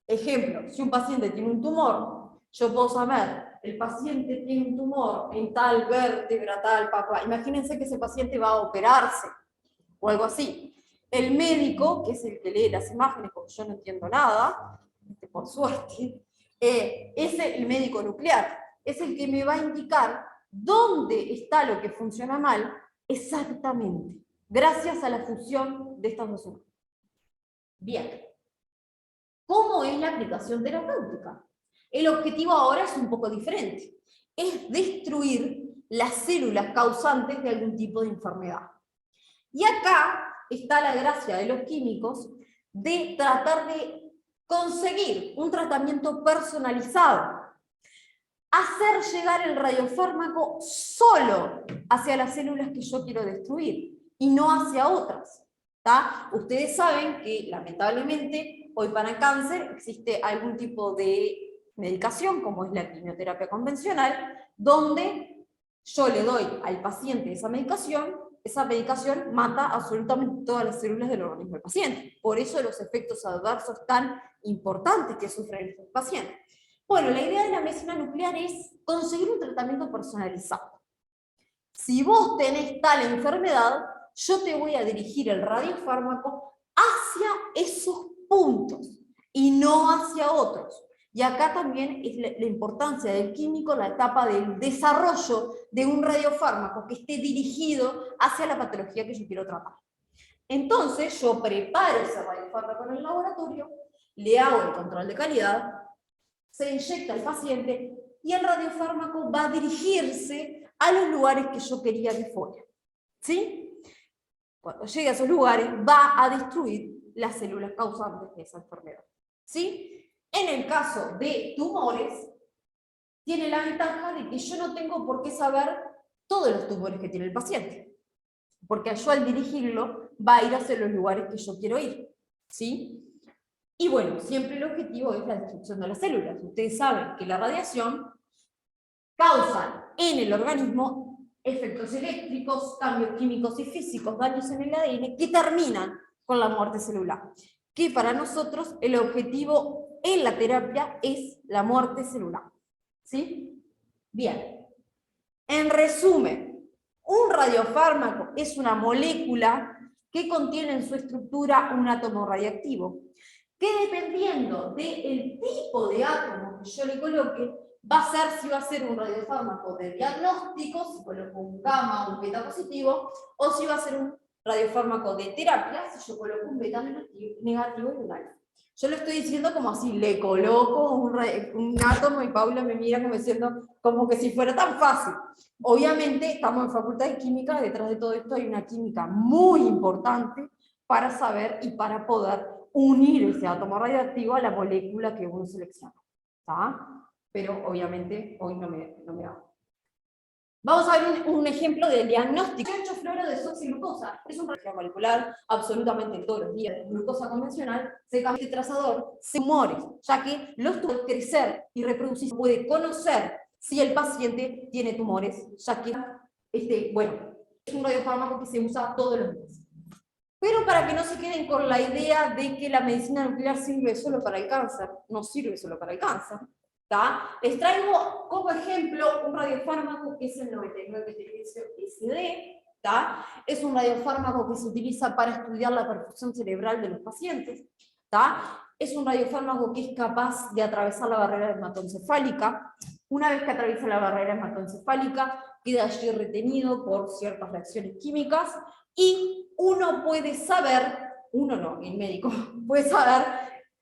Ejemplo, si un paciente tiene un tumor, yo puedo saber, el paciente tiene un tumor en tal vértebra, tal, papá. Imagínense que ese paciente va a operarse, o algo así. El médico, que es el que lee las imágenes, porque yo no entiendo nada, por suerte, es el médico nuclear, es el que me va a indicar dónde está lo que funciona mal exactamente, gracias a la fusión de estas 2 imágenes. Bien. ¿Cómo es la aplicación terapéutica? El objetivo ahora es un poco diferente. Es destruir las células causantes de algún tipo de enfermedad. Y acá está la gracia de los químicos de tratar de conseguir un tratamiento personalizado. Hacer llegar el radiofármaco solo hacia las células que yo quiero destruir y no hacia otras. ¿Tá? Ustedes saben que lamentablemente hoy para el cáncer existe algún tipo de medicación, como es la quimioterapia convencional, donde yo le doy al paciente esa medicación mata absolutamente todas las células del organismo del paciente. Por eso los efectos adversos tan importantes que sufren estos pacientes. Bueno, la idea de la medicina nuclear es conseguir un tratamiento personalizado. Si vos tenés tal enfermedad, yo te voy a dirigir el radiofármaco hacia esos puntos y no hacia otros. Y acá también es la importancia del químico, la etapa del desarrollo de un radiofármaco que esté dirigido hacia la patología que yo quiero tratar. Entonces yo preparo ese radiofármaco en el laboratorio, le hago el control de calidad, se inyecta al paciente y el radiofármaco va a dirigirse a los lugares que yo quería que fuera. ¿Sí? Cuando llegue a esos lugares, va a destruir las células causantes de esa enfermedad. ¿Sí? En el caso de tumores, tiene la ventaja de que yo no tengo por qué saber todos los tumores que tiene el paciente. Porque yo al dirigirlo, va a ir hacia los lugares que yo quiero ir. ¿Sí? Y bueno, siempre el objetivo es la destrucción de las células. Ustedes saben que la radiación causa en el organismo efectos eléctricos, cambios químicos y físicos, daños en el ADN, que terminan con la muerte celular. Que para nosotros el objetivo en la terapia es la muerte celular. ¿Sí? Bien. En resumen, un radiofármaco es una molécula que contiene en su estructura un átomo radiactivo, que dependiendo del tipo de átomo que yo le coloque, va a ser si va a ser un radiofármaco de diagnóstico, si coloco un gamma o un beta positivo, o si va a ser un radiofármaco de terapia, si yo coloco un beta negativo y un alfa. Yo lo estoy diciendo como así, le coloco un átomo y Paula me mira como diciendo, como que si fuera tan fácil. Obviamente estamos en Facultad de Química, detrás de todo esto hay una química muy importante para saber y para poder unir ese átomo radioactivo a la molécula que uno selecciona. ¿Está? Pero obviamente hoy no me hago. Vamos a ver un ejemplo de diagnóstico. 8 fluoro de desoxiglucosa es un reacción molecular absolutamente todos los días. La glucosa convencional se cambia de trazador sin tumores, ya que los tumores crecer y reproducirse puede conocer si el paciente tiene tumores, ya que, bueno, es un radiofármaco que se usa todos los días. Pero para que no se queden con la idea de que la medicina nuclear sirve solo para el cáncer, no sirve solo para el cáncer. Les traigo como ejemplo un radiofármaco que es el 99-Metagnesio-SD. Es un radiofármaco que se utiliza para estudiar la perfusión cerebral de los pacientes. Es un radiofármaco que es capaz de atravesar la barrera hematoencefálica. Una vez que atraviesa la barrera hematoencefálica, queda allí retenido por ciertas reacciones químicas y uno puede saber, uno no, el médico, puede saber,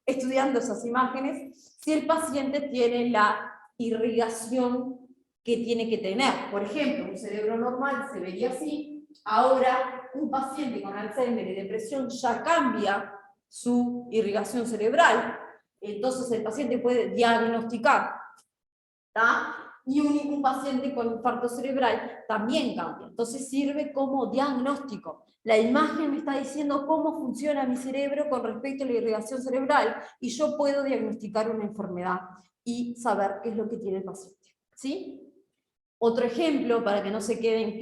estudiando esas imágenes, si el paciente tiene la irrigación que tiene que tener. Por ejemplo, un cerebro normal se vería así, ahora un paciente con Alzheimer y depresión ya cambia su irrigación cerebral, entonces el paciente puede diagnosticar, y un paciente con infarto cerebral también cambia, entonces sirve como diagnóstico. La imagen me está diciendo cómo funciona mi cerebro con respecto a la irrigación cerebral, y yo puedo diagnosticar una enfermedad y saber qué es lo que tiene el paciente. ¿Sí? Otro ejemplo, para que no se queden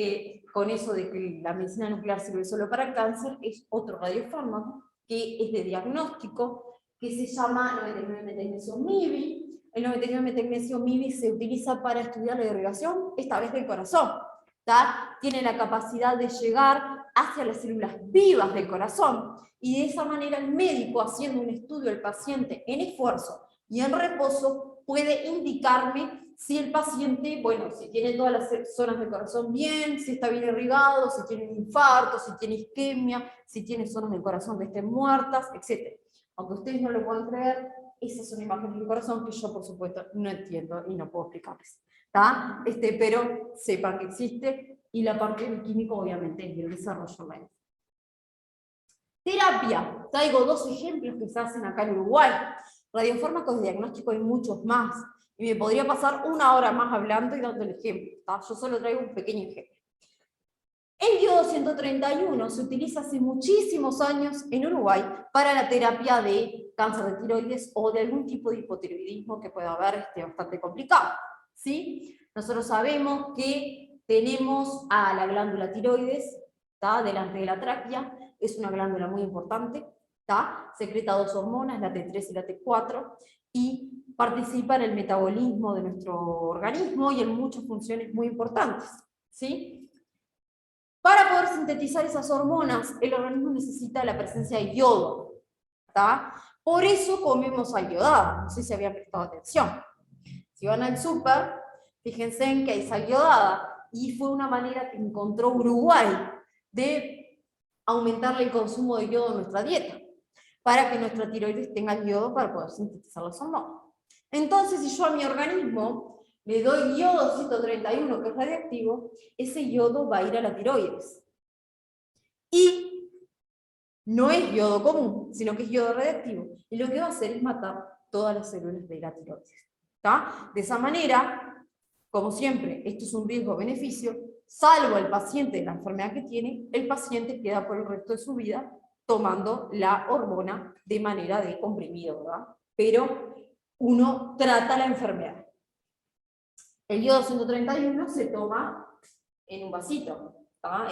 con eso de que la medicina nuclear sirve solo para el cáncer, es otro radiofármaco, que es de diagnóstico, que se llama 99-Metagnesio-MIBI. El 99-Metagnesio-MIBI se utiliza para estudiar la irrigación, esta vez del corazón. Tiene la capacidad de llegar hacia las células vivas del corazón, y de esa manera el médico, haciendo un estudio del paciente en esfuerzo y en reposo, puede indicarme si el paciente, bueno, si tiene todas las zonas del corazón bien, si está bien irrigado, si tiene un infarto, si tiene isquemia, si tiene zonas del corazón que estén muertas, etc. Aunque ustedes no lo puedan creer, esas son imágenes del corazón que yo, por supuesto, no entiendo y no puedo explicarles. Pero sepan que existe, y la parte del químico, obviamente, es el desarrollo online. Terapia. Traigo 2 ejemplos que se hacen acá en Uruguay. Radiofármacos de diagnóstico hay muchos más. Y me podría pasar 1 hora más hablando y dando el ejemplo. Yo solo traigo un pequeño ejemplo. El iodo 131 se utiliza hace muchísimos años en Uruguay para la terapia de cáncer de tiroides o de algún tipo de hipotiroidismo que pueda haber bastante complicado. ¿Sí? Nosotros sabemos que tenemos a la glándula tiroides, delante de la tráquea, es una glándula muy importante, secreta 2 hormonas, la T3 y la T4, y participa en el metabolismo de nuestro organismo y en muchas funciones muy importantes. ¿Sí? Para poder sintetizar esas hormonas, el organismo necesita la presencia de yodo. Por eso comemos sal iodada, no sé si habían prestado atención. Si van al súper, fíjense en que hay sal iodada, y fue una manera que encontró Uruguay de aumentar el consumo de yodo en nuestra dieta, para que nuestra tiroides tenga el yodo para poder sintetizar las hormonas. Entonces, si yo a mi organismo le doy yodo 131, que es radioactivo, ese yodo va a ir a la tiroides. Y no es yodo común, sino que es yodo radioactivo. Y lo que va a hacer es matar todas las células de la tiroides. De esa manera, como siempre, esto es un riesgo-beneficio, salvo el paciente de la enfermedad que tiene, el paciente queda por el resto de su vida tomando la hormona de manera de comprimido, ¿verdad? Pero uno trata la enfermedad. El yodo 131 se toma en un vasito,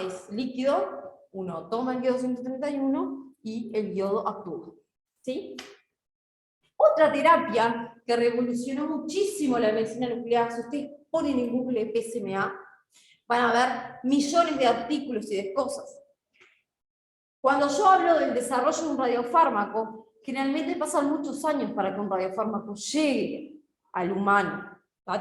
es líquido, uno toma el yodo 131 y el yodo actúa. ¿Sí? Otra terapia que revolucionó muchísimo la medicina nuclear, si ustedes ponen en Google PSMA, van a ver millones de artículos y de cosas. Cuando yo hablo del desarrollo de un radiofármaco, generalmente pasan muchos años para que un radiofármaco llegue al humano.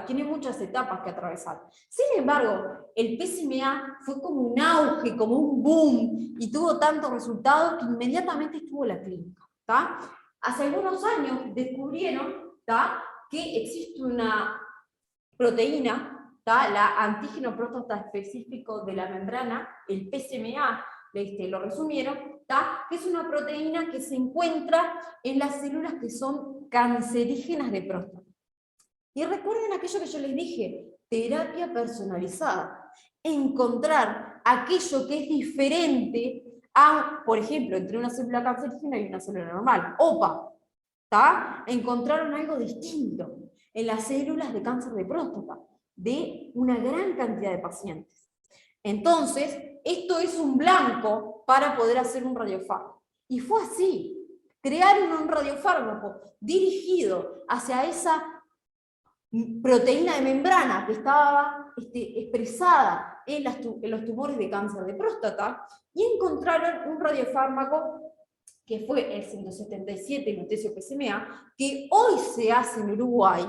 Tiene muchas etapas que atravesar. Sin embargo, el PSMA fue como un auge, como un boom, y tuvo tantos resultados que inmediatamente estuvo en la clínica. Hace algunos años descubrieron, ¿tá?, que existe una proteína, ¿tá?, la antígeno próstata específico de la membrana, el PSMA, lo resumieron, ¿tá?, que es una proteína que se encuentra en las células que son cancerígenas de próstata. Y recuerden aquello que yo les dije, terapia personalizada. Encontrar aquello que es diferente a, por ejemplo, entre una célula cancerígena y una célula normal. OPA, ¿tá? Encontraron algo distinto en las células de cáncer de próstata, de una gran cantidad de pacientes. Entonces, esto es un blanco para poder hacer un radiofármaco. Y fue así. Crearon un radiofármaco dirigido hacia esa proteína de membrana que estaba expresada en los tumores de cáncer de próstata, y encontraron un radiofármaco que fue el 177 lutecio PSMA, que hoy se hace en Uruguay,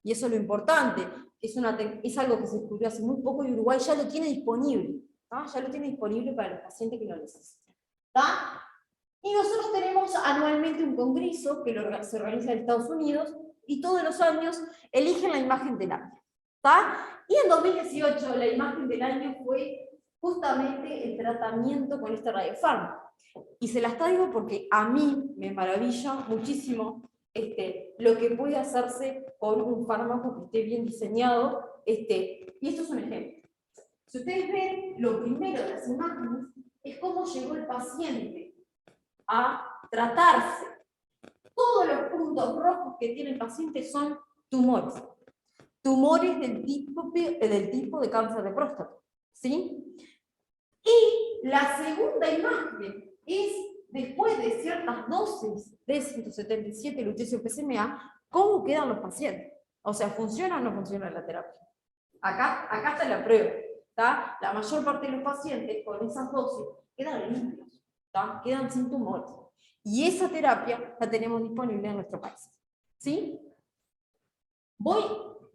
y eso es lo importante, es algo que se descubrió hace muy poco, y Uruguay ya lo tiene disponible, ¿tá? Ya lo tiene disponible para los pacientes que lo necesitan, ¿tá? Y nosotros tenemos anualmente un congreso que se organiza en Estados Unidos, y todos los años eligen la imagen del año, ¿tá? Y en 2018 la imagen del año fue justamente el tratamiento con este radiofármaco. Y se las traigo porque a mí me maravilla muchísimo lo que puede hacerse con un fármaco que esté bien diseñado. Y esto es un ejemplo. Si ustedes ven, lo primero de las imágenes es cómo llegó el paciente a tratarse. Todos los puntos rojos que tiene el paciente son tumores. Tumores del tipo de cáncer de próstata, ¿sí? Y la segunda imagen es, después de ciertas dosis de 177 lutecio PSMA, cómo quedan los pacientes. O sea, ¿funciona o no funciona la terapia? Acá está la prueba, ¿tá? La mayor parte de los pacientes con esas dosis quedan limpios, ¿tá? Quedan sin tumores. Y esa terapia la tenemos disponible en nuestro país, ¿sí? Voy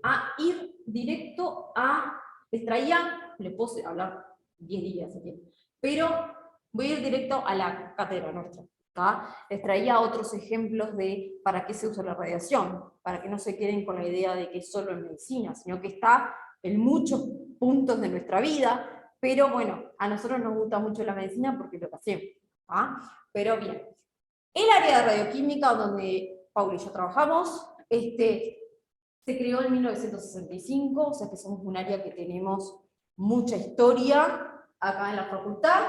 a ir directo a... Les puedo hablar 10 días aquí, pero voy a ir directo a la cátedra nuestra, ¿tá? Les traía otros ejemplos de para qué se usa la radiación, para que no se queden con la idea de que es solo en medicina, sino que está en muchos puntos de nuestra vida, pero bueno, a nosotros nos gusta mucho la medicina porque es lo que hacemos, ¿tá? Pero bien, el área de radioquímica donde Paula y yo trabajamos, se creó en 1965, o sea que somos un área que tenemos mucha historia acá en la facultad,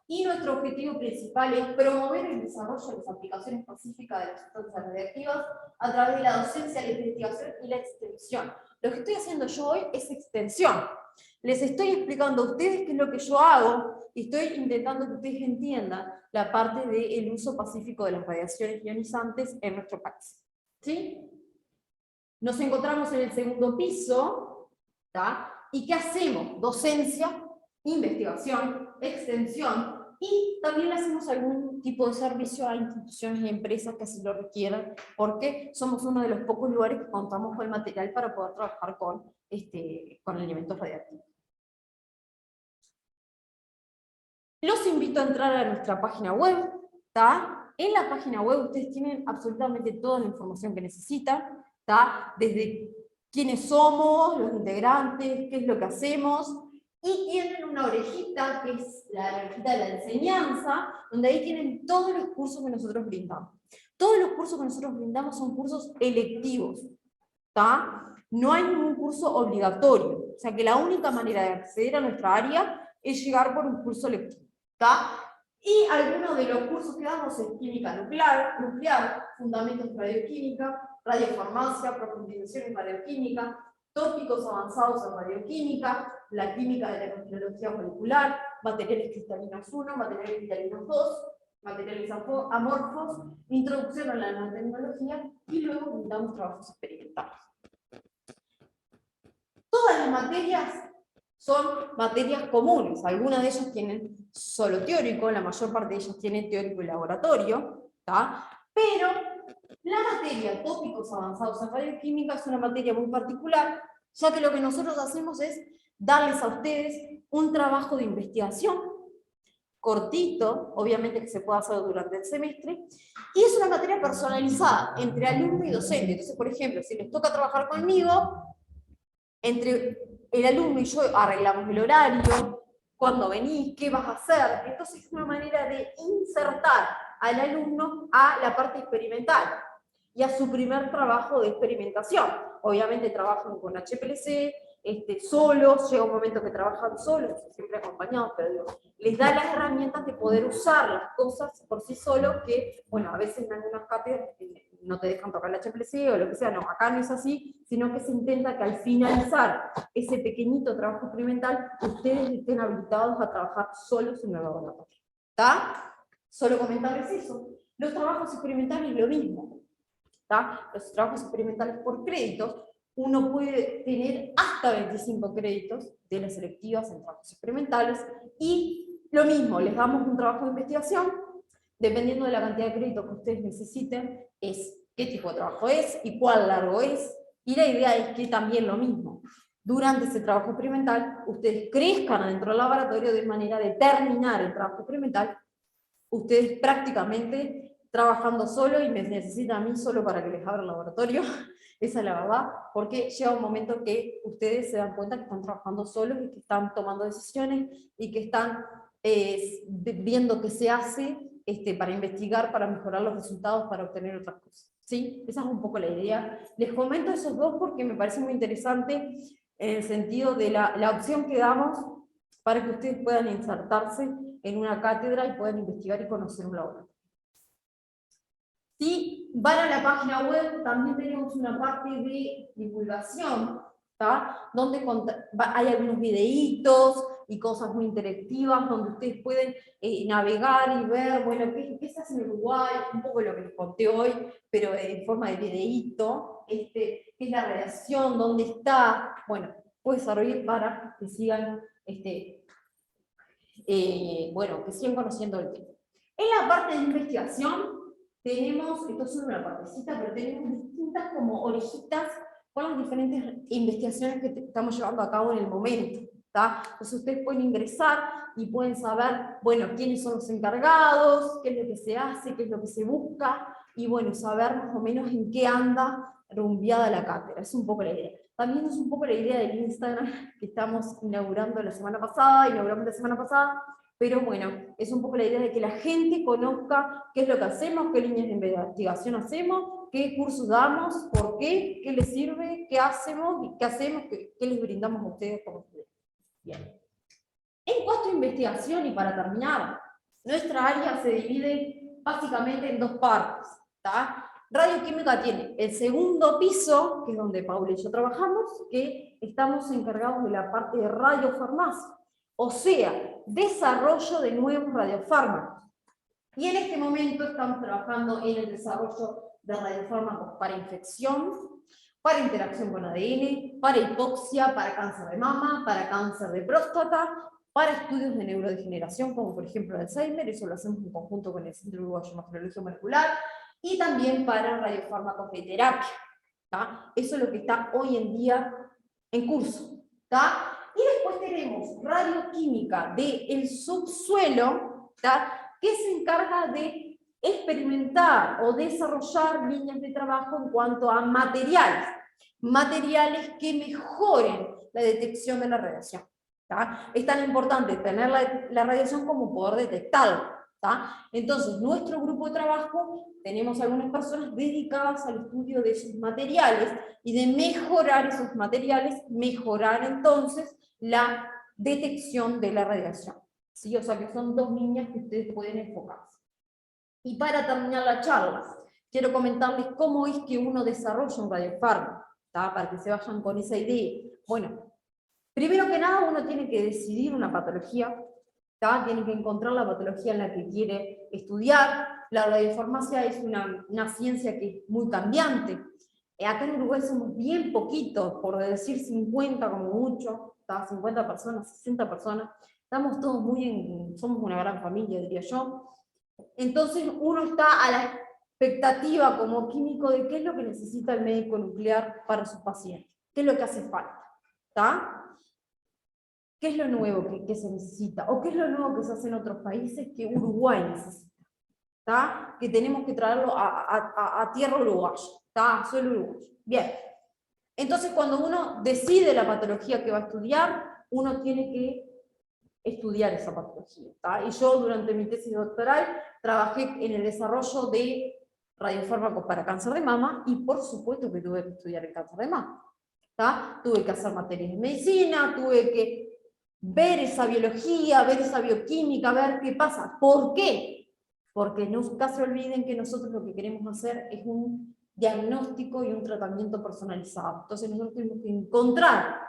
y nuestro objetivo principal es promover el desarrollo de las aplicaciones específicas de las sustancias radiactivas a través de la docencia, la investigación y la extensión. Lo que estoy haciendo yo hoy es extensión. Les estoy explicando a ustedes qué es lo que yo hago, y estoy intentando que ustedes entiendan la parte del uso pacífico de las radiaciones ionizantes en nuestro país. ¿Sí? Nos encontramos en el segundo piso, ¿tá? ¿Y qué hacemos? Docencia, investigación, extensión, y también le hacemos algún tipo de servicio a instituciones y empresas que así lo requieran, porque somos uno de los pocos lugares que contamos con el material para poder trabajar con elementos radiactivos. Los invito a entrar a nuestra página web, ¿tá? En la página web ustedes tienen absolutamente toda la información que necesitan, ¿tá? Desde quiénes somos, los integrantes, qué es lo que hacemos, y tienen una orejita, que es la orejita de la enseñanza, donde ahí tienen todos los cursos que nosotros brindamos. Todos los cursos que nosotros brindamos son cursos electivos, ¿tá? No hay ningún curso obligatorio, o sea que la única manera de acceder a nuestra área es llegar por un curso electivo, ¿tá? Y algunos de los cursos que damos es química nuclear, fundamentos de radioquímica, radiofarmacia, profundización en radioquímica, tópicos avanzados en radioquímica, la química de la cristalografía molecular, materiales cristalinos 1, materiales cristalinos 2, materiales amorfos, introducción a la nanotecnología, y luego brindamos trabajos experimentales. Todas las materias son materias comunes, algunas de ellas tienen solo teórico, la mayor parte de ellas tienen teórico y laboratorio, ¿tá? Pero la materia tópicos avanzados en radioquímica es una materia muy particular, ya que lo que nosotros hacemos es darles a ustedes un trabajo de investigación cortito, obviamente que se puede hacer durante el semestre, y es una materia personalizada entre alumno y docente. Entonces, por ejemplo, si les toca trabajar conmigo, entre el alumno y yo arreglamos el horario, cuándo venís, qué vas a hacer. Entonces es una manera de insertar al alumno a la parte experimental y a su primer trabajo de experimentación. Obviamente trabajan con HPLC, solos, llega un momento que trabajan solos, siempre acompañados, pero digo, les da las herramientas de poder usar las cosas por sí solos, que, bueno, a veces en algunas cátedras no te dejan tocar la HPLC o lo que sea, no, acá no es así, sino que se intenta que al finalizar ese pequeñito trabajo experimental, ustedes estén habilitados a trabajar solos en el laboratorio. ¿Está? Solo comentarles eso. Los trabajos experimentales lo mismo. ¿Está? Los trabajos experimentales por créditos, uno puede tener hasta 25 créditos de las selectivas en trabajos experimentales, y lo mismo, les damos un trabajo de investigación, dependiendo de la cantidad de créditos que ustedes necesiten, es qué tipo de trabajo es y cuál largo es, y la idea es que también lo mismo. Durante ese trabajo experimental, ustedes crezcan dentro del laboratorio de manera de terminar el trabajo experimental, ustedes prácticamente trabajando solo, y me necesitan a mí solo para que les abra el laboratorio, esa es la verdad, porque llega un momento que ustedes se dan cuenta que están trabajando solos y que están tomando decisiones y que están viendo qué se hace para investigar, para mejorar los resultados, para obtener otras cosas. ¿Sí? Esa es un poco la idea. Les comento esos dos porque me parece muy interesante en el sentido de la opción que damos para que ustedes puedan insertarse en una cátedra y puedan investigar y conocer un laboratorio. Si van a la página web, también tenemos una parte de divulgación, ¿tá? Donde hay algunos videitos y cosas muy interactivas, donde ustedes pueden navegar y ver, bueno, qué se hace en Uruguay, un poco lo que les conté hoy, pero en forma de videíto, qué es la radiación, dónde está, bueno, puede servir para que sigan, bueno, que sigan conociendo el tema. En la parte de investigación, tenemos, esto es solo una partecita, pero tenemos distintas como orejitas con las diferentes investigaciones que estamos llevando a cabo en el momento. ¿Tá? Entonces ustedes pueden ingresar y pueden saber, bueno, quiénes son los encargados, qué es lo que se hace, qué es lo que se busca, y bueno, saber más o menos en qué anda rumbeada la cátedra. Es un poco la idea. También es un poco la idea del Instagram que estamos inauguramos la semana pasada, pero bueno, es un poco la idea de que la gente conozca qué es lo que hacemos, qué líneas de investigación hacemos, qué cursos damos, por qué les sirve, qué hacemos, qué les brindamos a ustedes como estudiantes. Bien. En cuanto a investigación, y para terminar, nuestra área se divide básicamente en dos partes. ¿Tá? Radioquímica tiene el segundo piso, que es donde Paula y yo trabajamos, que estamos encargados de la parte de radiofarmacia, o sea, desarrollo de nuevos radiofármacos. Y en este momento estamos trabajando en el desarrollo de radiofármacos para infección, para interacción con ADN, para hipoxia, para cáncer de mama, para cáncer de próstata, para estudios de neurodegeneración, como por ejemplo el Alzheimer, eso lo hacemos en conjunto con el Centro Uruguayo de Imagenología Molecular, y también para radiofármacos de terapia. ¿Tá? Eso es lo que está hoy en día en curso. ¿Tá? Y después tenemos radioquímica del subsuelo, ¿tá? Que se encarga de experimentar o desarrollar líneas de trabajo en cuanto a materiales que mejoren la detección de la radiación. ¿Tá? Es tan importante tener la radiación como poder detectarla. ¿Tá? Entonces, nuestro grupo de trabajo, tenemos algunas personas dedicadas al estudio de esos materiales y de mejorar esos materiales, mejorar entonces la detección de la radiación. ¿Sí? O sea que son dos líneas que ustedes pueden enfocarse. Y para terminar la charla, quiero comentarles cómo es que uno desarrolla un radiofármaco, para que se vayan con esa idea. Bueno, primero que nada uno tiene que decidir una patología, tiene que encontrar la patología en la que quiere estudiar. La radiofarmacia es una ciencia que es muy cambiante. Acá en Uruguay somos bien poquitos, por decir 50 como mucho, 50 personas, 60 personas, estamos todos somos una gran familia, diría yo. Entonces uno está a la expectativa como químico de qué es lo que necesita el médico nuclear para sus pacientes, qué es lo que hace falta. ¿Tá? ¿Qué es lo nuevo que se necesita? ¿O qué es lo nuevo que se hace en otros países que Uruguay necesita? ¿Tá? Que tenemos que traerlo a tierra uruguaya, ¿tá? A suelo uruguayo. Bien. Entonces, cuando uno decide la patología que va a estudiar, uno tiene que estudiar esa patología. ¿Tá? Y yo, durante mi tesis doctoral, trabajé en el desarrollo de radiofármacos para cáncer de mama, y por supuesto que tuve que estudiar el cáncer de mama. ¿Tá? Tuve que hacer materias de medicina, tuve que ver esa biología, ver esa bioquímica, ver qué pasa. ¿Por qué? Porque nunca se olviden que nosotros lo que queremos hacer es un diagnóstico y un tratamiento personalizado. Entonces nosotros tenemos que encontrar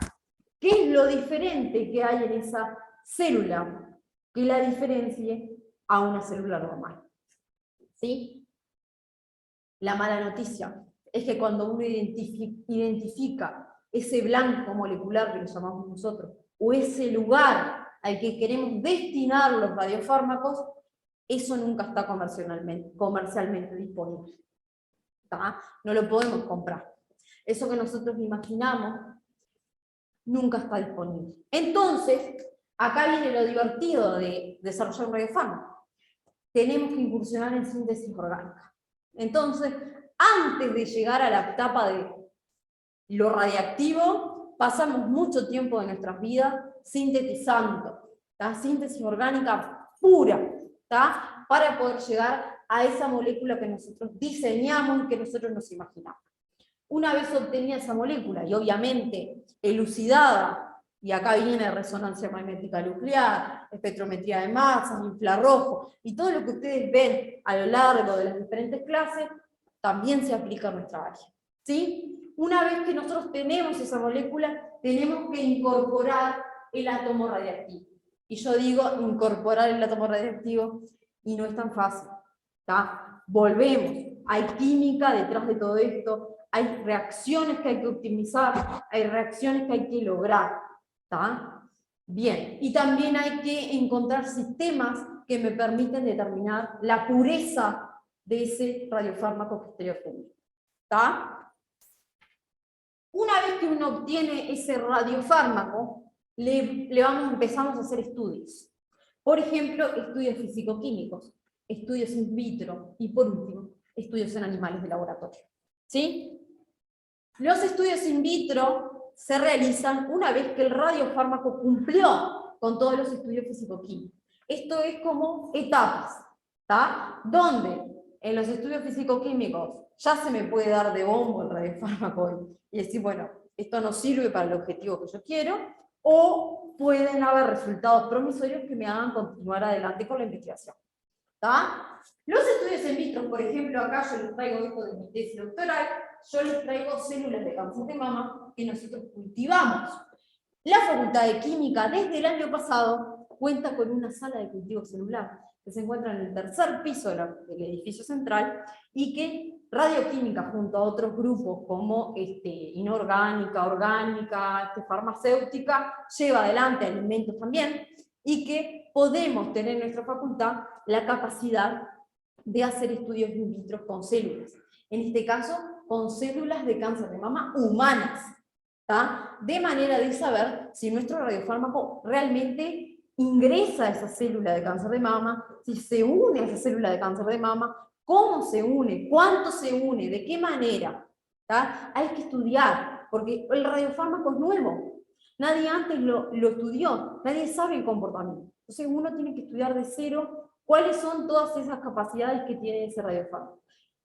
qué es lo diferente que hay en esa célula que la diferencie a una célula normal. ¿Sí? La mala noticia es que cuando uno identifica ese blanco molecular que le llamamos nosotros, o ese lugar al que queremos destinar los radiofármacos, eso nunca está comercialmente disponible. ¿Tá? No lo podemos comprar. Eso que nosotros imaginamos nunca está disponible. Entonces, acá viene lo divertido de desarrollar un radiofármaco. Tenemos que incursionar en síntesis orgánica. Entonces, antes de llegar a la etapa de lo radiactivo, pasamos mucho tiempo de nuestras vidas sintetizando, ¿tá? Síntesis orgánica pura, ¿tá? Para poder llegar a esa molécula que nosotros diseñamos y que nosotros nos imaginamos. Una vez obtenida esa molécula, y obviamente elucidada, y acá viene resonancia magnética nuclear, espectrometría de masas, infrarrojo, y todo lo que ustedes ven a lo largo de las diferentes clases, también se aplica a nuestra área. ¿Sí? Una vez que nosotros tenemos esa molécula, tenemos que incorporar el átomo radiactivo. Y yo digo incorporar el átomo radiactivo, y no es tan fácil. ¿Tá? Volvemos, hay química detrás de todo esto, hay reacciones que hay que optimizar, hay reacciones que hay que lograr. ¿Tá? Bien, y también hay que encontrar sistemas que me permiten determinar la pureza de ese radiofármaco que estoy obteniendo. ¿Tá? Una vez que uno obtiene ese radiofármaco, empezamos a hacer estudios. Por ejemplo, estudios físico-químicos, estudios in vitro y, por último, estudios en animales de laboratorio. ¿Sí? Los estudios in vitro se realizan una vez que el radiofármaco cumplió con todos los estudios físico-químicos. Esto es como etapas, ¿tá? Donde en los estudios físico-químicos ya se me puede dar de bombo el radiofármaco y decir, bueno, esto no sirve para el objetivo que yo quiero, o pueden haber resultados promisorios que me hagan continuar adelante con la investigación. ¿Tá? Los estudios in vitro, por ejemplo, acá yo les traigo esto de mi tesis doctoral, yo les traigo células de cáncer de mama que nosotros cultivamos. La Facultad de Química, desde el año pasado, cuenta con una sala de cultivo celular que se encuentra en el tercer piso del edificio central, y que Radioquímica, junto a otros grupos como inorgánica, orgánica, farmacéutica, lleva adelante alimentos también, y que podemos tener en nuestra facultad la capacidad de hacer estudios in vitro con células. En este caso, con células de cáncer de mama humanas, ¿tá? De manera de saber si nuestro radiofármaco realmente ingresa a esa célula de cáncer de mama, si se une a esa célula de cáncer de mama, cómo se une, cuánto se une, de qué manera. ¿Tá? Hay que estudiar, porque el radiofármaco es nuevo. Nadie antes lo estudió, nadie sabe el comportamiento. Entonces uno tiene que estudiar de cero cuáles son todas esas capacidades que tiene ese radiofármaco.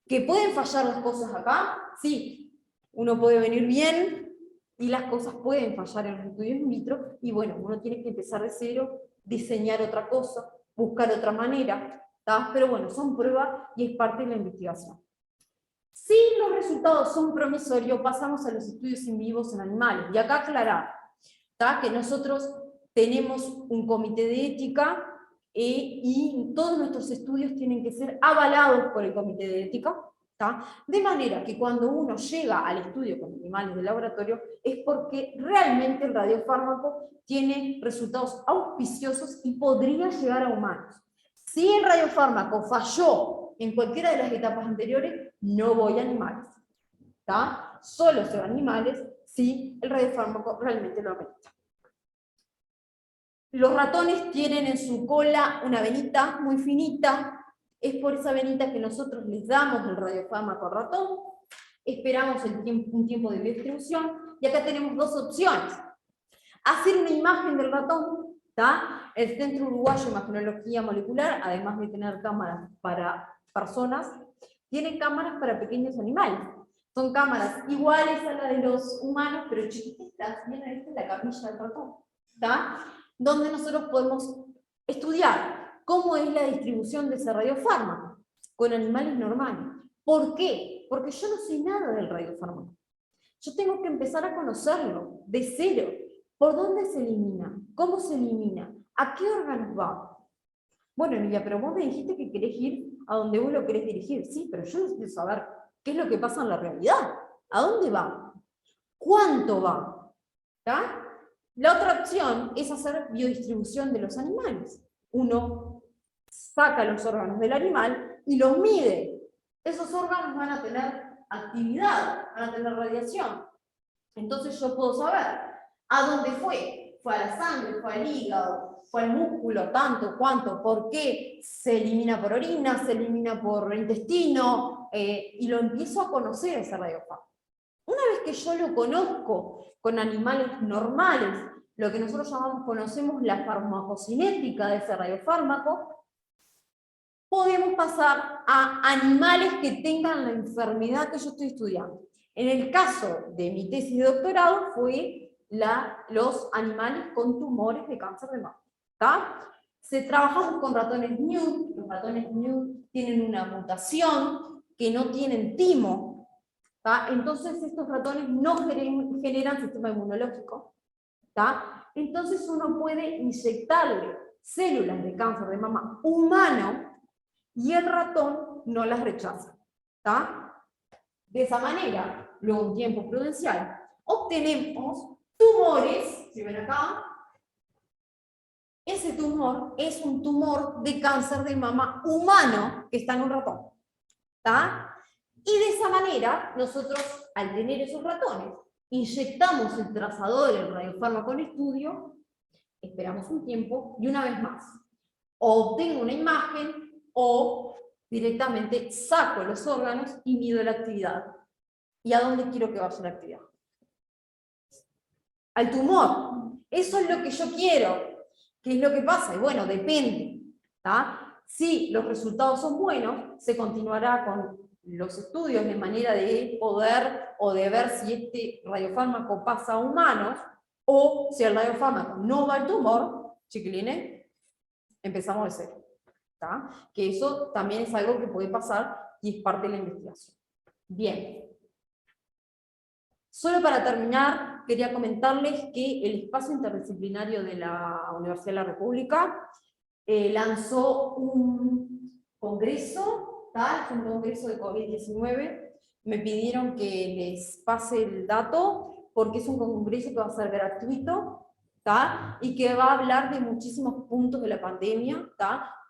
¿Que pueden fallar las cosas acá? Sí, uno puede venir bien y las cosas pueden fallar en los estudios in vitro, y bueno, uno tiene que empezar de cero, diseñar otra cosa, buscar otra manera, ¿tá? Pero bueno, son pruebas y es parte de la investigación. Si los resultados son promisorios, pasamos a los estudios in vivos en animales. Y acá aclarar, ¿tá? Que nosotros tenemos un comité de ética y todos nuestros estudios tienen que ser avalados por el comité de ética, ¿tá? De manera que cuando uno llega al estudio con animales de laboratorio es porque realmente el radiofármaco tiene resultados auspiciosos y podría llegar a humanos. Si el radiofármaco falló en cualquiera de las etapas anteriores, no voy a animales, ¿tá? Solo se va a animales si el radiofármaco realmente lo amerita. Los ratones tienen en su cola una venita muy finita, es por esa venita que nosotros les damos el radiofármaco al ratón, esperamos un tiempo de biodistribución, y acá tenemos dos opciones. Hacer una imagen del ratón, ¿tá? El Centro Uruguayo de Imagenología Molecular, además de tener cámaras para personas, tiene cámaras para pequeños animales. Son cámaras iguales a las de los humanos, pero chiquititas. Miren, esta es la camilla del ratón, ¿tá? Donde nosotros podemos estudiar cómo es la distribución de ese radiofármaco con animales normales. ¿Por qué? Porque yo no sé nada del radiofármaco. Yo tengo que empezar a conocerlo de cero. ¿Por dónde se elimina? ¿Cómo se elimina? ¿A qué órganos va? Bueno, Emilia, pero vos me dijiste que querés ir a donde vos lo querés dirigir. Sí, pero yo necesito saber qué es lo que pasa en la realidad. ¿A dónde va? ¿Cuánto va? ¿Tá? La otra opción es hacer biodistribución de los animales. Uno saca los órganos del animal y los mide. Esos órganos van a tener actividad, van a tener radiación. Entonces yo puedo saber a dónde fue. Fue a la sangre, fue al hígado, fue al músculo, tanto, cuánto, por qué, se elimina por orina, se elimina por intestino, y lo empiezo a conocer ese radiofármaco. Una vez que yo lo conozco con animales normales, lo que nosotros conocemos la farmacocinética de ese radiofármaco, podemos pasar a animales que tengan la enfermedad que yo estoy estudiando. En el caso de mi tesis de doctorado fue los animales con tumores de cáncer de mama. Trabajamos con ratones New, los ratones New tienen una mutación que no tienen timo, entonces estos ratones no generan sistema inmunológico, entonces uno puede inyectarle células de cáncer de mama humano y el ratón no las rechaza. De esa manera, luego un tiempo prudencial, obtenemos tumores, si ven acá, ese tumor es un tumor de cáncer de mama humano que está en un ratón. Y de esa manera, nosotros, al tener esos ratones, inyectamos el trazador, el radiofármaco en estudio, esperamos un tiempo, y una vez más, o obtengo una imagen, o directamente saco los órganos y mido la actividad. ¿Y a dónde quiero que vaya la actividad? Al tumor. Eso es lo que yo quiero. ¿Qué es lo que pasa? Y bueno, depende. Si los resultados son buenos, se continuará con los estudios de manera de poder o de ver si este radiofármaco pasa a humanos, o si el radiofármaco no va al tumor, chiquilines, empezamos de cero. Que eso también es algo que puede pasar y es parte de la investigación. Bien. Solo para terminar, quería comentarles que el espacio interdisciplinario de la Universidad de la República lanzó un congreso, es un congreso de COVID-19. Me pidieron que les pase el dato porque es un congreso que va a ser gratuito, y que va a hablar de muchísimos puntos de la pandemia.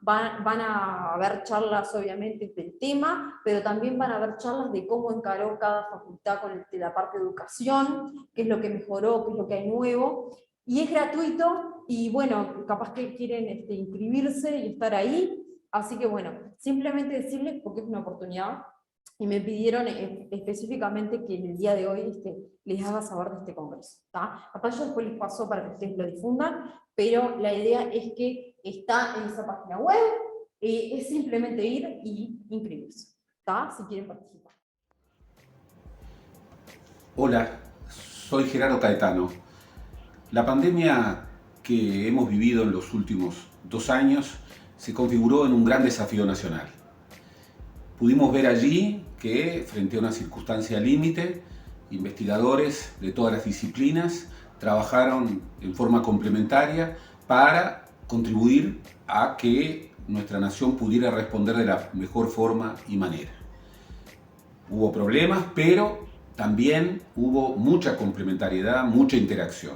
Van a haber charlas obviamente del tema, pero también van a haber charlas de cómo encaró cada facultad con la parte de educación, qué es lo que mejoró, qué es lo que hay nuevo, y es gratuito, y bueno, capaz que quieren inscribirse y estar ahí, así que bueno, simplemente decirles porque es una oportunidad, y me pidieron específicamente que en el día de hoy les haga saber de este congreso. Capaz yo después les paso para que ustedes lo difundan, pero la idea es que está en esa página web, es simplemente ir y inscribirse, si quieren participar. Hola, soy Gerardo Caetano. La pandemia que hemos vivido en los últimos 2 años se configuró en un gran desafío nacional. Pudimos ver allí que, frente a una circunstancia límite, investigadores de todas las disciplinas trabajaron en forma complementaria para contribuir a que nuestra nación pudiera responder de la mejor forma y manera. Hubo problemas, pero también hubo mucha complementariedad, mucha interacción.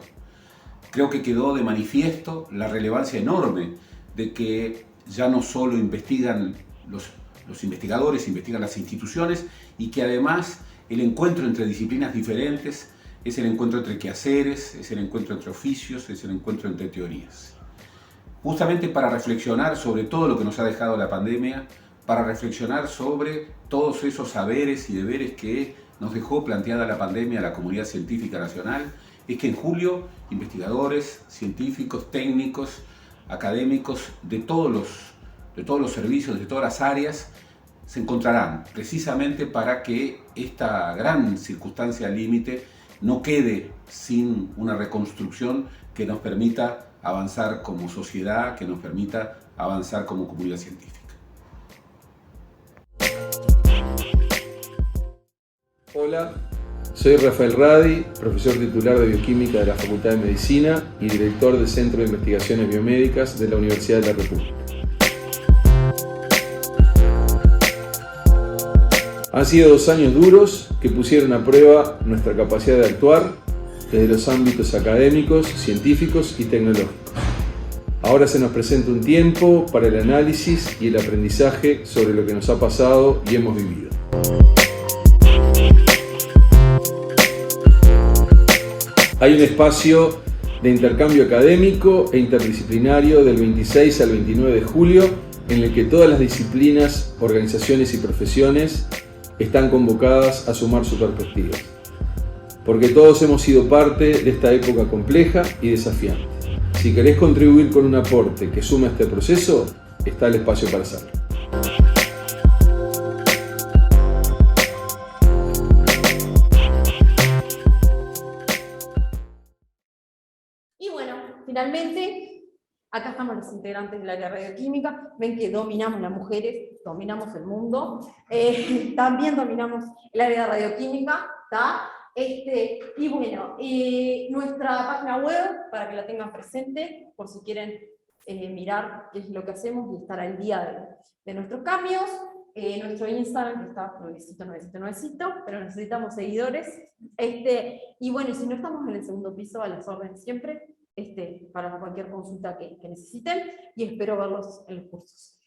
Creo que quedó de manifiesto la relevancia enorme de que ya no solo investigan los investigadores, investigan las instituciones, y que además el encuentro entre disciplinas diferentes es el encuentro entre quehaceres, es el encuentro entre oficios, es el encuentro entre teorías. justamente para reflexionar sobre todo lo que nos ha dejado la pandemia, para reflexionar sobre todos esos saberes y deberes que nos dejó planteada la pandemia a la comunidad científica nacional, es que en julio investigadores, científicos, técnicos, académicos de todos los servicios, de todas las áreas, se encontrarán precisamente para que esta gran circunstancia límite no quede sin una reconstrucción que nos permita avanzar como sociedad, que nos permita avanzar como comunidad científica. Hola, soy Rafael Radi, profesor titular de Bioquímica de la Facultad de Medicina y director del Centro de Investigaciones Biomédicas de la Universidad de la República. Han sido 2 años duros que pusieron a prueba nuestra capacidad de actuar desde los ámbitos académicos, científicos y tecnológicos. Ahora se nos presenta un tiempo para el análisis y el aprendizaje sobre lo que nos ha pasado y hemos vivido. Hay un espacio de intercambio académico e interdisciplinario del 26 al 29 de julio en el que todas las disciplinas, organizaciones y profesiones están convocadas a sumar su perspectiva. Porque todos hemos sido parte de esta época compleja y desafiante. Si querés contribuir con un aporte que suma a este proceso, está el espacio para hacerlo. Y bueno, finalmente, acá estamos los integrantes del área radioquímica. Ven que dominamos las mujeres, dominamos el mundo. También dominamos el área de radioquímica, ¿tá? Y bueno, nuestra página web, para que la tengan presente, por si quieren mirar qué es lo que hacemos y estar al día de nuestros cambios. Nuestro Instagram, que está nuevecito, pero necesitamos seguidores. Y bueno, si no, estamos en el segundo piso, a las órdenes siempre, para cualquier consulta que necesiten, y espero verlos en los cursos.